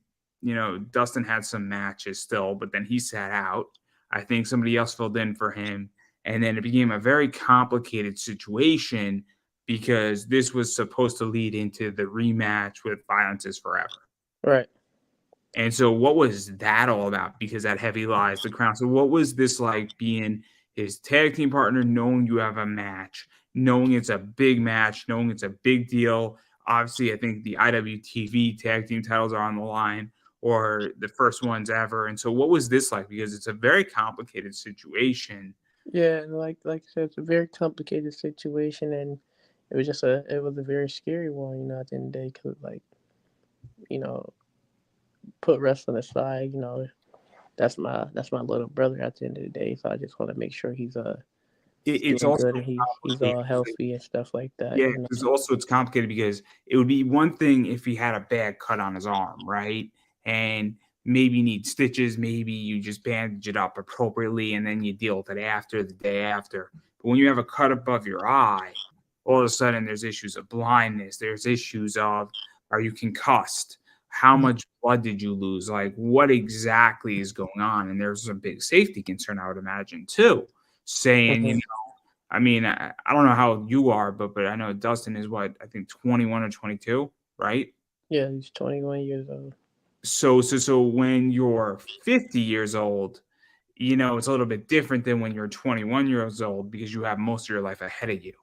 Dustin had some matches still, but then he sat out. I think somebody else filled in for him. And then it became a very complicated situation because this was supposed to lead into the rematch with Violence is Forever.
right.
And so what was that all about? Because that heavy lies the crown. So what was this like being his tag team partner, knowing you have a match, knowing it's a big match, knowing it's a big deal? Obviously, I think the IWTV tag team titles are on the line. or the first ones ever. And so what was this like? Because it's a very complicated situation.
Yeah, and like I said, it's a very complicated situation, and it was a very scary one, at the end of the day, because like, you know, put wrestling aside, that's my little brother at the end of the day. So I just want to make sure he's
It's
doing
also
good and he's
complicated.
all healthy and stuff like that.
Yeah, it's complicated because it would be one thing if he had a bad cut on his arm, right? And maybe you need stitches, maybe you just bandage it up appropriately and then you deal with it after the day after. But when you have a cut above your eye, all of a sudden there's issues of blindness, there's issues of are you concussed? How much blood did you lose? Like what exactly is going on? And there's a big safety concern, I would imagine, too. Saying,
Mhm.
I mean, I don't know how you are, but I know Dustin is what I think 21 or 22, right?
Yeah, he's 21 years old.
So when you're 50 years old, it's a little bit different than when you're 21 years old because you have most of your life ahead of you.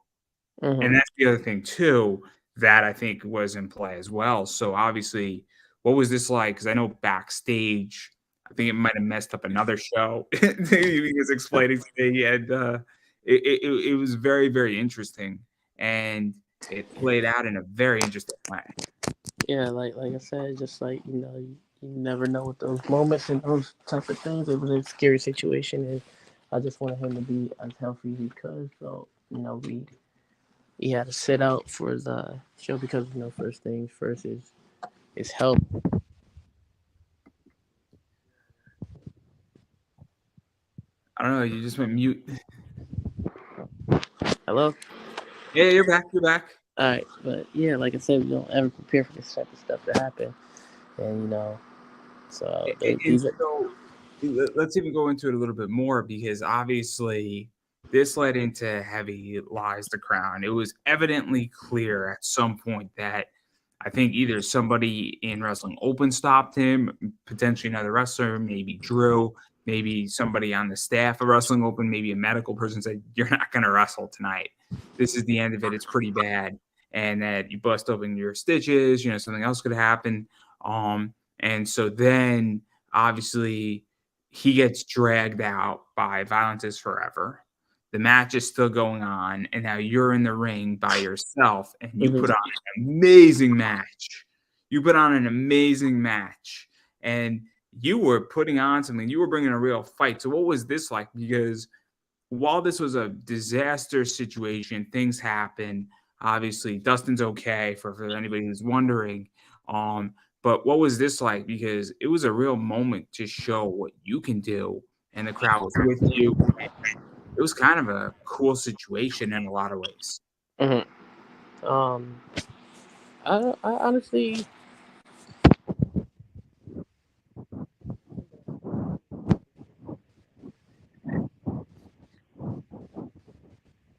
And
Mhm.
that's the other thing too that I think was in play as well. So obviously, what was this like? Because I know backstage, I think it might have messed up another show. He was explaining to me, and it was very very interesting, and it played out in a very interesting way.
Yeah, like I said, just like you never know with those moments and those type of things. It was a scary situation, and I just wanted him to be as healthy as he could. So we he had to sit out for the show because first things first is health.
I don't know. You just went mute.
Hello.
Yeah, you're back. You're back.
All right, but yeah, like I said, we don't ever prepare for this type of stuff to happen, and so
And
these are.
so let's even go into it a little bit more because obviously this led into heavy lies to crown. It was evidently clear at some point that I think either somebody in Wrestling Open stopped him, potentially another wrestler, maybe Drew, maybe somebody on the staff of Wrestling Open, maybe a medical person said, "You're not going to wrestle tonight. This is the end of it. It's pretty bad." And that you bust open your stitches, something else could happen. And so then obviously he gets dragged out by Violence is Forever. The match is still going on, and now you're in the ring by yourself, and you
Mhm.
put on an amazing match. You put on an amazing match, and you were putting on something. You were bringing a real fight. So, what was this like? Because while this was a disaster situation, things happen. Obviously, Dustin's okay for anybody who's wondering. Um, but what was this like? Because it was a real moment to show what you can do, and the crowd was with you. It was kind of a cool situation in a lot of ways.
Mhm. Um, I honestly.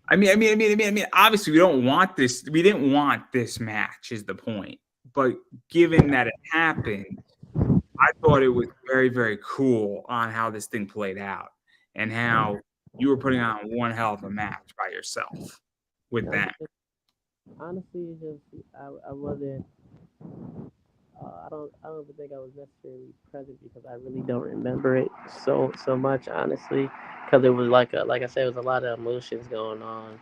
Obviously, we don't want this. We didn't want this match, is the point. But given that it happened, I thought it was very, very cool on how this thing played out and how you were putting on one hell of a match by yourself with
Um,
that.
honestly, it's just I wasn't. I don't even think I was necessarily present because I really don't remember it so much, honestly, because it was like I said, it was a lot of emotions going on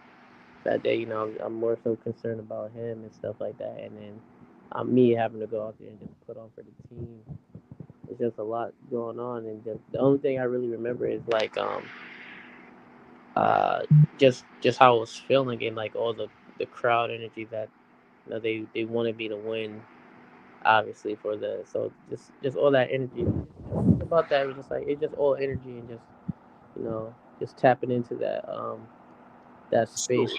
that day. I'm more so concerned about him and stuff like that, and then me having to go out there and just put on for the team. It's just a lot going on, and just the only thing I really remember is like uh just how I was feeling and like all the crowd energy that they wanted me to win, obviously, for the so just all that energy. Everything about that was just like it's just all energy and just tapping into that
So
space.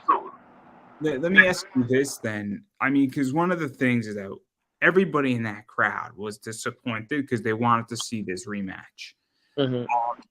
let me ask you this then. I mean, because one of the things is that everybody in that crowd was disappointed because they wanted to see this rematch.
Hmm.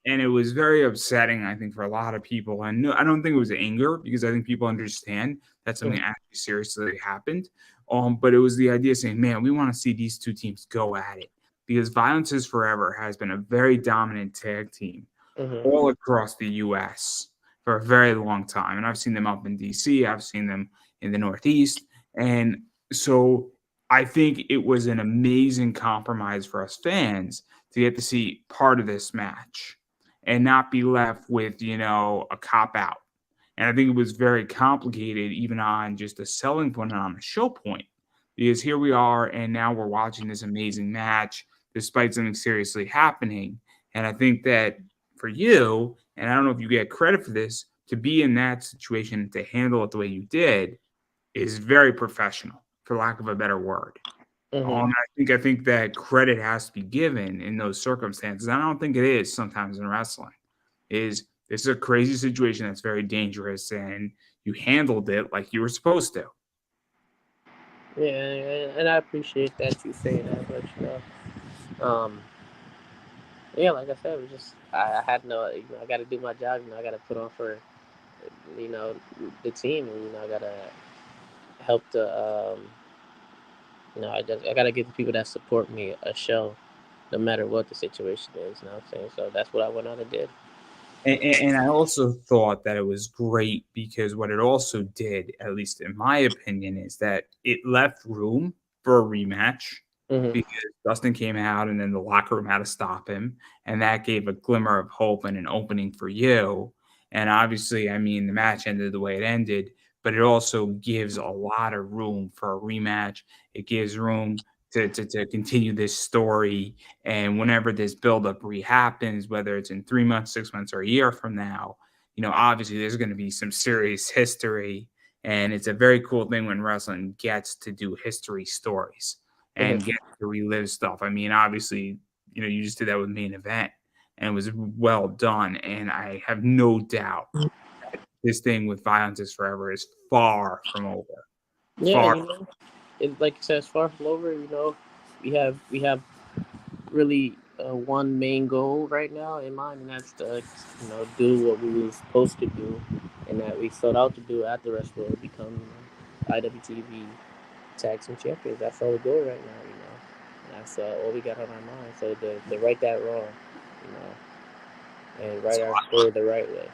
And it was very upsetting, I think, for a lot of people. And no, I don't think it was anger because I think people understand that something
Hmm.
actually seriously happened. But it was the idea saying, man, we want to see these two teams go at it because Violence is Forever has been a very dominant tag team
Hmm.
all across the US for a very long time. And I've seen them up in DC, I've seen them in the Northeast. And so I think it was an amazing compromise for us fans to get to see part of this match and not be left with, a cop out. And I think it was very complicated, even on just a selling point and on a show point, because here we are, and now we're watching this amazing match despite something seriously happening. And I think that for you, and I don't know if you get credit for this, to be in that situation to handle it the way you did is very professional, for lack of a better word.
Hmm.
I think that credit has to be given in those circumstances. I don't think it is sometimes in wrestling. Is this is a crazy situation that's very dangerous, and you handled it like you were supposed to.
Yeah, and I appreciate that you say that, but um, yeah, like I said, it was just I had no, I got to do my job. I got to put on for, you know, the team, and I got to help I got to give the people that support me a show, no matter what the situation is. You know what I'm saying? So that's what I went on and did.
And I also thought that it was great because what it also did, at least in my opinion, is that it left room for a rematch
Hmm.
because Dustin came out and then the locker room had to stop him. And that gave a glimmer of hope and an opening for you. And obviously, I mean, the match ended the way it ended, but it also gives a lot of room for a rematch. It gives room to continue this story, and whenever this buildup happens, whether it's in 3 months, 6 months, or a year from now, obviously there's going to be some serious history. And it's a very cool thing when wrestling gets to do history stories
Hmm.
and get to relive stuff. I mean, obviously, you just did that with main event and it was well done. And I have no doubt this thing with Violence is Forever is far from over.
Yeah,
Far.
like you said, it's far from over. We have really one main goal right now in mind, and that's to do what we were supposed to do, and that we set out to do at the Rest World, become IWTV Tag Team Champions. That's our goal right now. And that's all we got on our mind. So to right that wrong, and write our story the right way.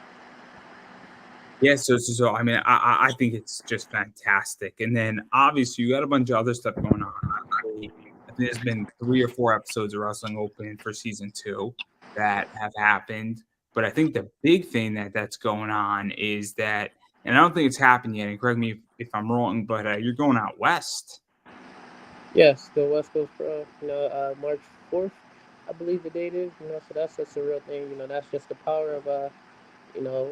Yeah, so I mean, I think it's just fantastic. And then obviously you got a bunch of other stuff going on. Obviously, I think there's been 3 or 4 episodes of Wrestling Open for season 2 that have happened. But I think the big thing that's going on is that, and I don't think it's happened yet. And correct me if I'm wrong, but you're going out west.
Yes, the West Coast Pro. March 4th, I believe the date is. So that's just a real thing. That's just the power of you know,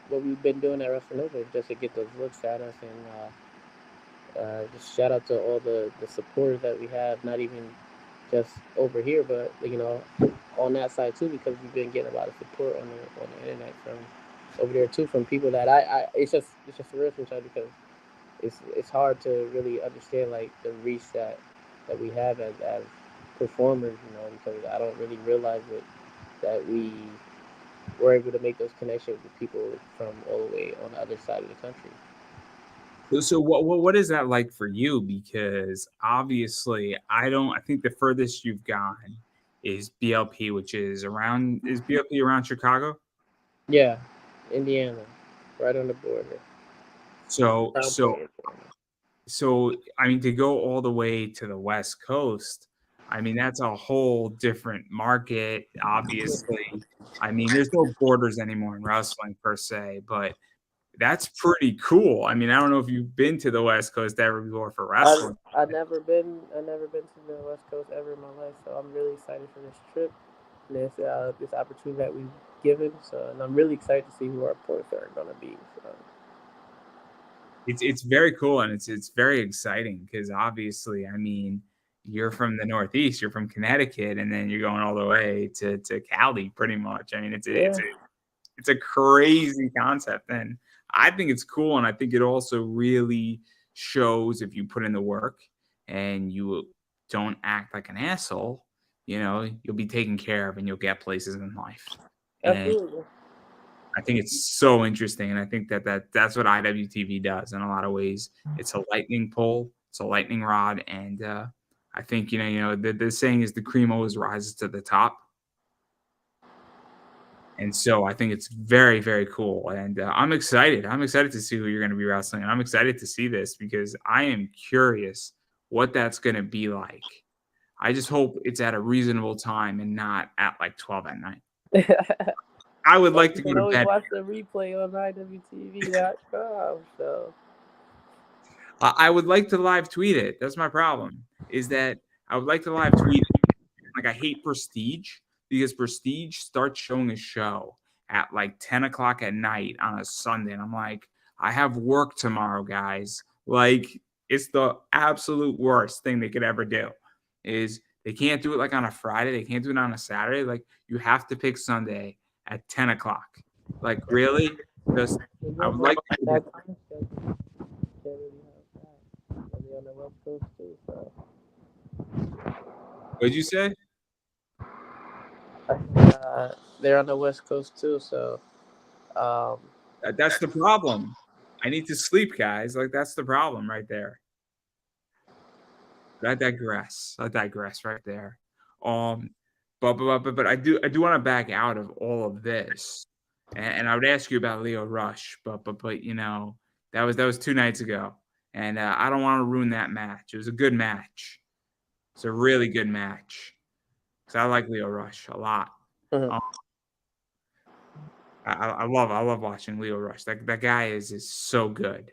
what we've been doing at Wrestling Nova, just to get those looks at us, and just shout out to all the support that we have, not even just over here, but on that side too, because we've been getting a lot of support on the internet from over there too, from people that I it's just a real sometimes, because it's hard to really understand, like, the reach that we have as performers, because I don't really realize it, that we were able to make those connections with people from all the way on the other side of the country.
So what is that like for you? Because obviously I think the furthest you've gone is BLP, which is BLP around Chicago?
Yeah, Indiana, right on the border.
So
Crown
so
Point, Indiana.
so I mean, to go all the way to the West Coast, I mean, that's a whole different market, obviously. I mean, there's no borders anymore in wrestling per se, but that's pretty cool. I mean, I don't know if you've been to the West Coast ever before for
I
wrestling.
I never been to the West Coast ever in my life, so I'm really excited for this trip, and this opportunity that we've given. So, and I'm really excited to see who our ports are gonna be. So,
It's very cool and it's very exciting because obviously, I mean, you're from the Northeast, you're from Connecticut, and then you're going all the way to Cali pretty much. I mean,
yeah,
it's a crazy concept, and I think it's cool, and I think it also really shows if you put in the work and you don't act like an asshole, you'll be taken care of and you'll get places in life. And
absolutely.
I think it's so interesting, and I think that's what IWTV does in a lot of ways. It's a lightning pole, it's a lightning rod, and I think the saying is the cream always rises to the top. And so I think it's very, very cool. And I'm excited. I'm excited to see who you're going to be wrestling. And I'm excited to see this because I am curious what that's going to be like. I just hope it's at a reasonable time and not at like 12 at night. I would like to
You
go
can
to
always
bed.
watch the replay on IWTV.com. So
I would like to live tweet it. That's my problem, is that I would like to live tweet it. Like, I hate Prestige because Prestige starts showing a show at like 10 o'clock at night on a Sunday. And I'm like, I have work tomorrow, guys. Like, it's the absolute worst thing they could ever do. Is they can't do it like on a Friday. They can't do it on a Saturday. Like, you have to pick Sunday at 10 o'clock. Like, really? Just, I would like to.
that time schedule can't really have that. I'll be on the West Coast too, so
What'd you say?
they're on the West Coast too, so um,
That's the problem. I need to sleep, guys. Like, that's the problem right there. I digress. Right there. Um, but I do want to back out of all of this, and I would ask you about Leo Rush, but that was 2 nights ago, and I don't want to ruin that match. It was a good match. It's a really good match because I like Leo Rush a lot.
mhm.
Um, I love watching Leo Rush. That guy is so good.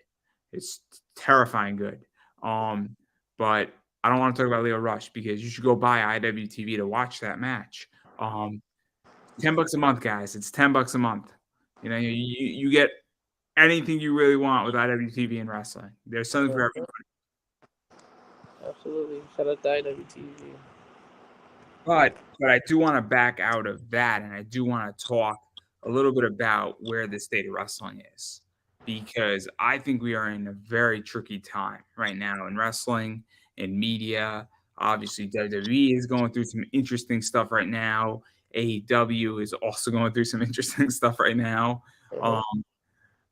It's terrifying good. But I don't want to talk about Leo Rush because you should go buy IWTV to watch that match. $10 a month, guys. It's $10 a month. You get anything you really want with IWTV and wrestling. There's something for everybody.
Absolutely. Shout out to IWTV.
But I do want to back out of that, and I do want to talk a little bit about where the state of wrestling is, because I think we are in a very tricky time right now in wrestling and media. Obviously, WWE is going through some interesting stuff right now. AEW is also going through some interesting stuff right now.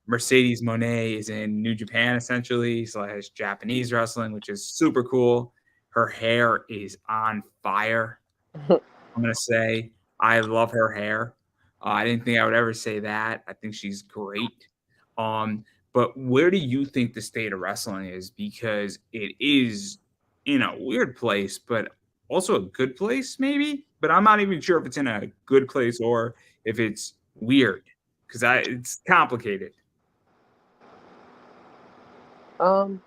Mercedes Moné is in New Japan essentially / Japanese wrestling, which is super cool. Her hair is on fire. I'm going to say I love her hair. I didn't think I would ever say that. I think she's great. But where do you think the state of wrestling is? Because it is in a weird place, but also a good place, maybe. But I'm not even sure if it's in a good place or if it's weird, because it's complicated.
Like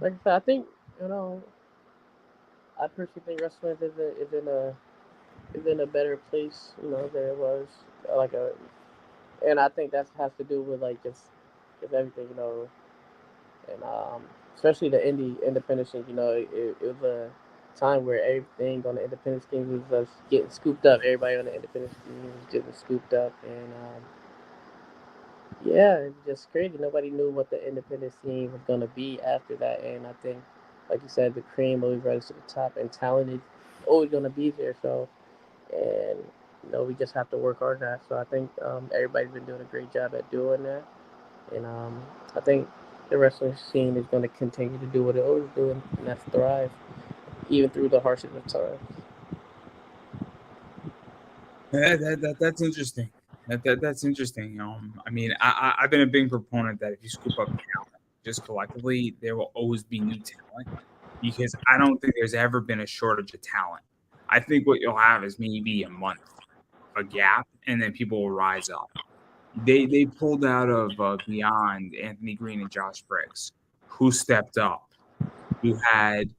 I said, I think I personally think wrestling is in a better place, than it was like a, and I think that has to do with like just everything, and especially the independent scene. It was a time where everything on the independent scene was just getting scooped up. Everybody on the independent scene was getting scooped up, and yeah, it's just crazy. Nobody knew what the independent scene was gonna be after that, and I think, like you said, the cream always rises to the top, and talent is always gonna be there. So, and we just have to work hard at that. So I think everybody's been doing a great job at doing that, and I think the wrestling scene is going to continue to do what it always doing, and that's thrive, even through the harshest of times.
That's interesting. That's interesting. I mean, I've been a big proponent that if you scoop up talent just collectively, there will always be new talent, because I don't think there's ever been a shortage of talent. I think what you'll have is maybe a month, a gap, and then people will rise up. They pulled out of Beyond Anthony Green and Josh Briggs, who stepped up. You had,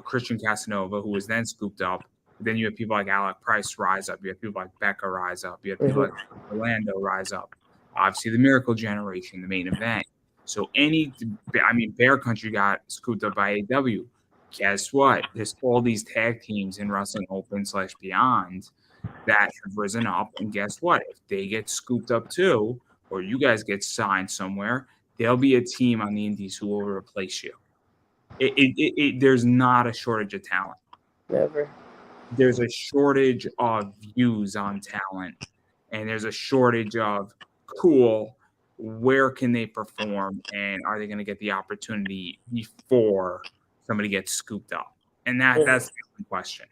Christian Casanova, who was then scooped up. Then you have people like Alec Price rise up. You have people like Becca rise up. You have people like Orlando rise up. Obviously, the Miracle Generation, the main event. So Bear Country got scooped up by AEW. Guess what? There's all these tag teams in Wrestling Open / Beyond that have risen up. And guess what? If they get scooped up too, or you guys get signed somewhere, there'll be a team on the indies who will replace you. There's not a shortage of talent.
Never.
There's a shortage of views on talent, and there's a shortage of cool. Where can they perform, and are they going to get the opportunity before somebody gets scooped up? And that's the question.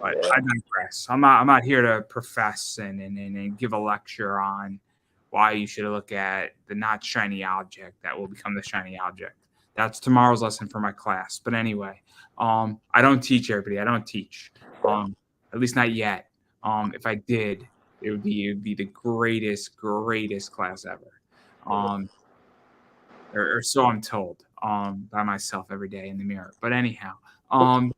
But I digress. I'm not here to profess and give a lecture on why you should look at the not shiny object that will become the shiny object. That's tomorrow's lesson for my class. But anyway, I don't teach everybody. I don't teach. At least not yet. If I did, it would be the greatest class ever. Or so I'm told. By myself every day in the mirror. But anyhow, I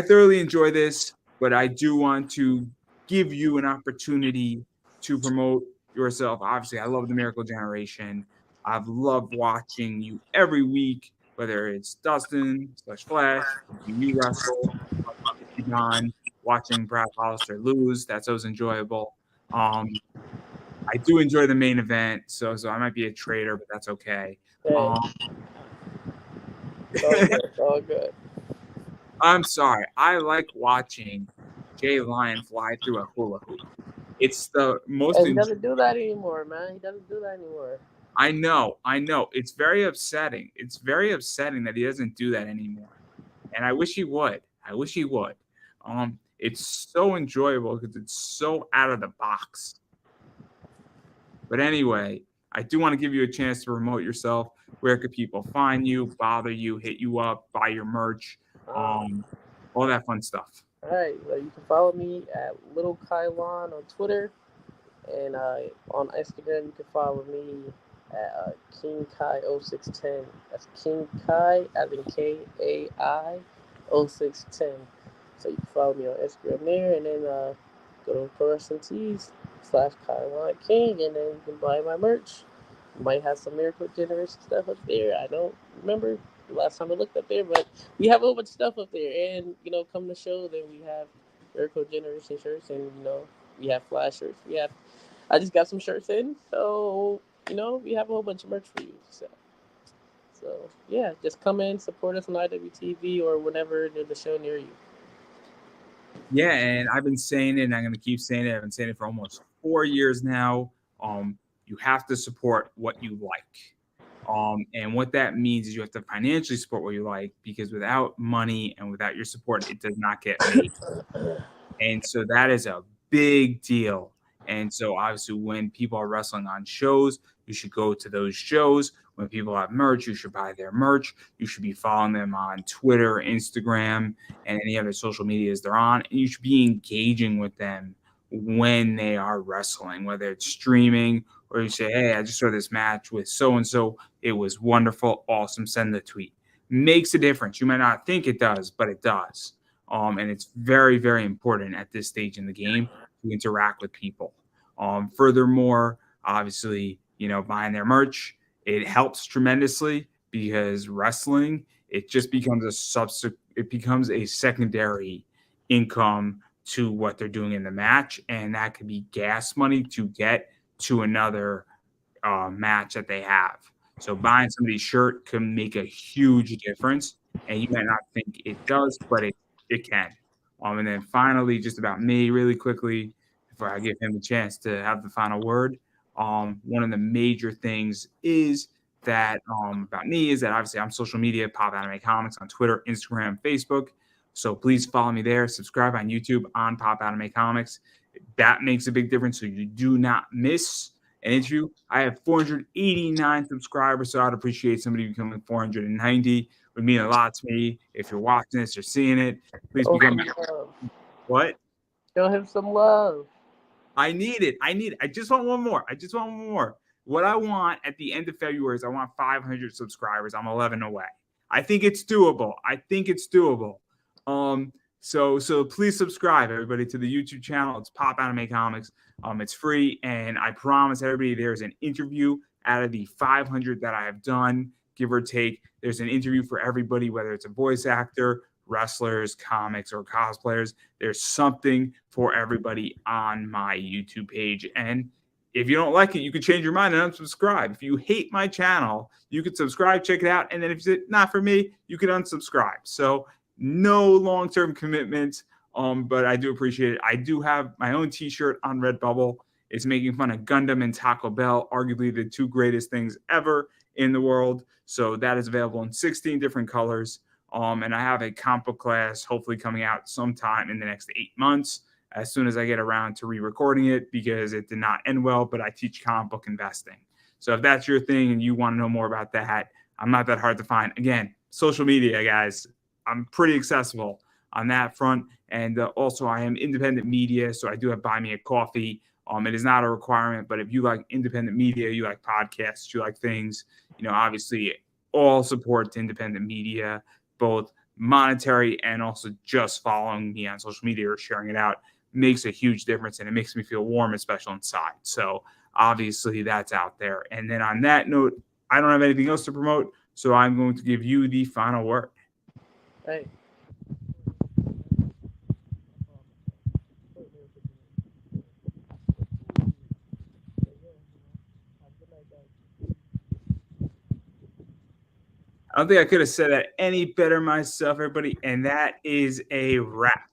thoroughly enjoy this, but I do want to give you an opportunity to promote yourself. Obviously, I love the Miracle Generation. I've loved watching you every week, whether it's Dustin/Flash, watching you wrestle, watching Don, watching Brad Hollister lose. That's always enjoyable. I do enjoy the main event, so I might be a traitor, but that's okay.
It's all good.
I'm sorry. I like watching Jay Lyon fly through a hula hoop. It's the most.
And he doesn't do that anymore, man. He doesn't do that anymore.
I know. It's very upsetting. It's very upsetting that he doesn't do that anymore. And I wish he would. It's so enjoyable because it's so out of the box. But anyway, I do want to give you a chance to promote yourself. Where could people find you, bother you, hit you up, buy your merch, all that fun stuff?
All right. Well, you can follow me at Little Kylon on Twitter. And on Instagram, you can follow me at King Kai 0610. That's King Kai, as in KAI 0610. So you can follow me on Instagram there, and then go to Pro Wrestling Tees /Kylon King, and then you can buy my merch. You might have some Miracle Generation stuff up there. I don't remember the last time I looked up there, but we have a whole bunch of stuff up there. And, come to the show, then we have Miracle Generation shirts, and, we have Flash shirts. I just got some shirts in, so, we have a whole bunch of merch for you. So yeah, just come in, support us on IWTV or whenever there's a show near you.
Yeah, and I've been saying it, and I'm going to keep saying it. I've been saying it for almost 4 years now. You have to support what you like. And what that means is you have to financially support what you like, because without money and without your support, it does not get made. And so that is a big deal. And so obviously when people are wrestling on shows, you should go to those shows. When people have merch, you should buy their merch. You should be following them on Twitter, Instagram, and any other social medias they're on. And you should be engaging with them when they are wrestling, whether it's streaming or you say, hey, I just saw this match with so-and-so. It was wonderful, awesome. Send the tweet. Makes a difference. You might not think it does, but it does. And it's very, very important at this stage in the game to interact with people. Furthermore, obviously, buying their merch, it helps tremendously, because wrestling, it just becomes a secondary income to what they're doing in the match, and that could be gas money to get to another match that they have. So buying somebody's shirt can make a huge difference, and you might not think it does, but it can. And then finally, just about me really quickly, before I give him a chance to have the final word, one of the major things is that about me is that obviously I'm social media, Pop Anime Comics on Twitter, Instagram, Facebook. So please follow me there. Subscribe on YouTube on Pop Anime Comics. That makes a big difference, so you do not miss an interview. I have 489 subscribers, so I'd appreciate somebody becoming 490. It would mean a lot to me. If you're watching this or seeing it, please become. What?
Show him some love.
I need it. I just want one more. What I want at the end of February is I want 500 subscribers. I'm 11 away. I think it's doable. So please subscribe, everybody, to the YouTube channel. It's Pop Anime Comics. It's free, and I promise everybody there's an interview out of the 500 that I have done, give or take. There's an interview for everybody, whether it's a voice actor, wrestlers, comics, or cosplayers. There's something for everybody on my YouTube page. And if you don't like it, you can change your mind and unsubscribe. If you hate my channel, you can subscribe, check it out. And then if it's not for me, you can unsubscribe. So no long-term commitment, but I do appreciate it. I do have my own t-shirt on Redbubble. It's making fun of Gundam and Taco Bell, arguably the two greatest things ever in the world. So that is available in 16 different colors. And I have a comic book class hopefully coming out sometime in the next 8 months, as soon as I get around to re-recording it, because it did not end well, but I teach comic book investing. So if that's your thing and you want to know more about that, I'm not that hard to find. Again, social media, guys, I'm pretty accessible on that front. And also, I am independent media, so I do have Buy Me a Coffee. It is not a requirement, but if you like independent media, you like podcasts, you like things, obviously all support to independent media, both monetary and also just following me on social media or sharing it out makes a huge difference, and it makes me feel warm and special inside. So obviously that's out there. And then on that note, I don't have anything else to promote, so I'm going to give you the final word.
Hey.
I don't think I could have said that any better myself, everybody. And that is a wrap.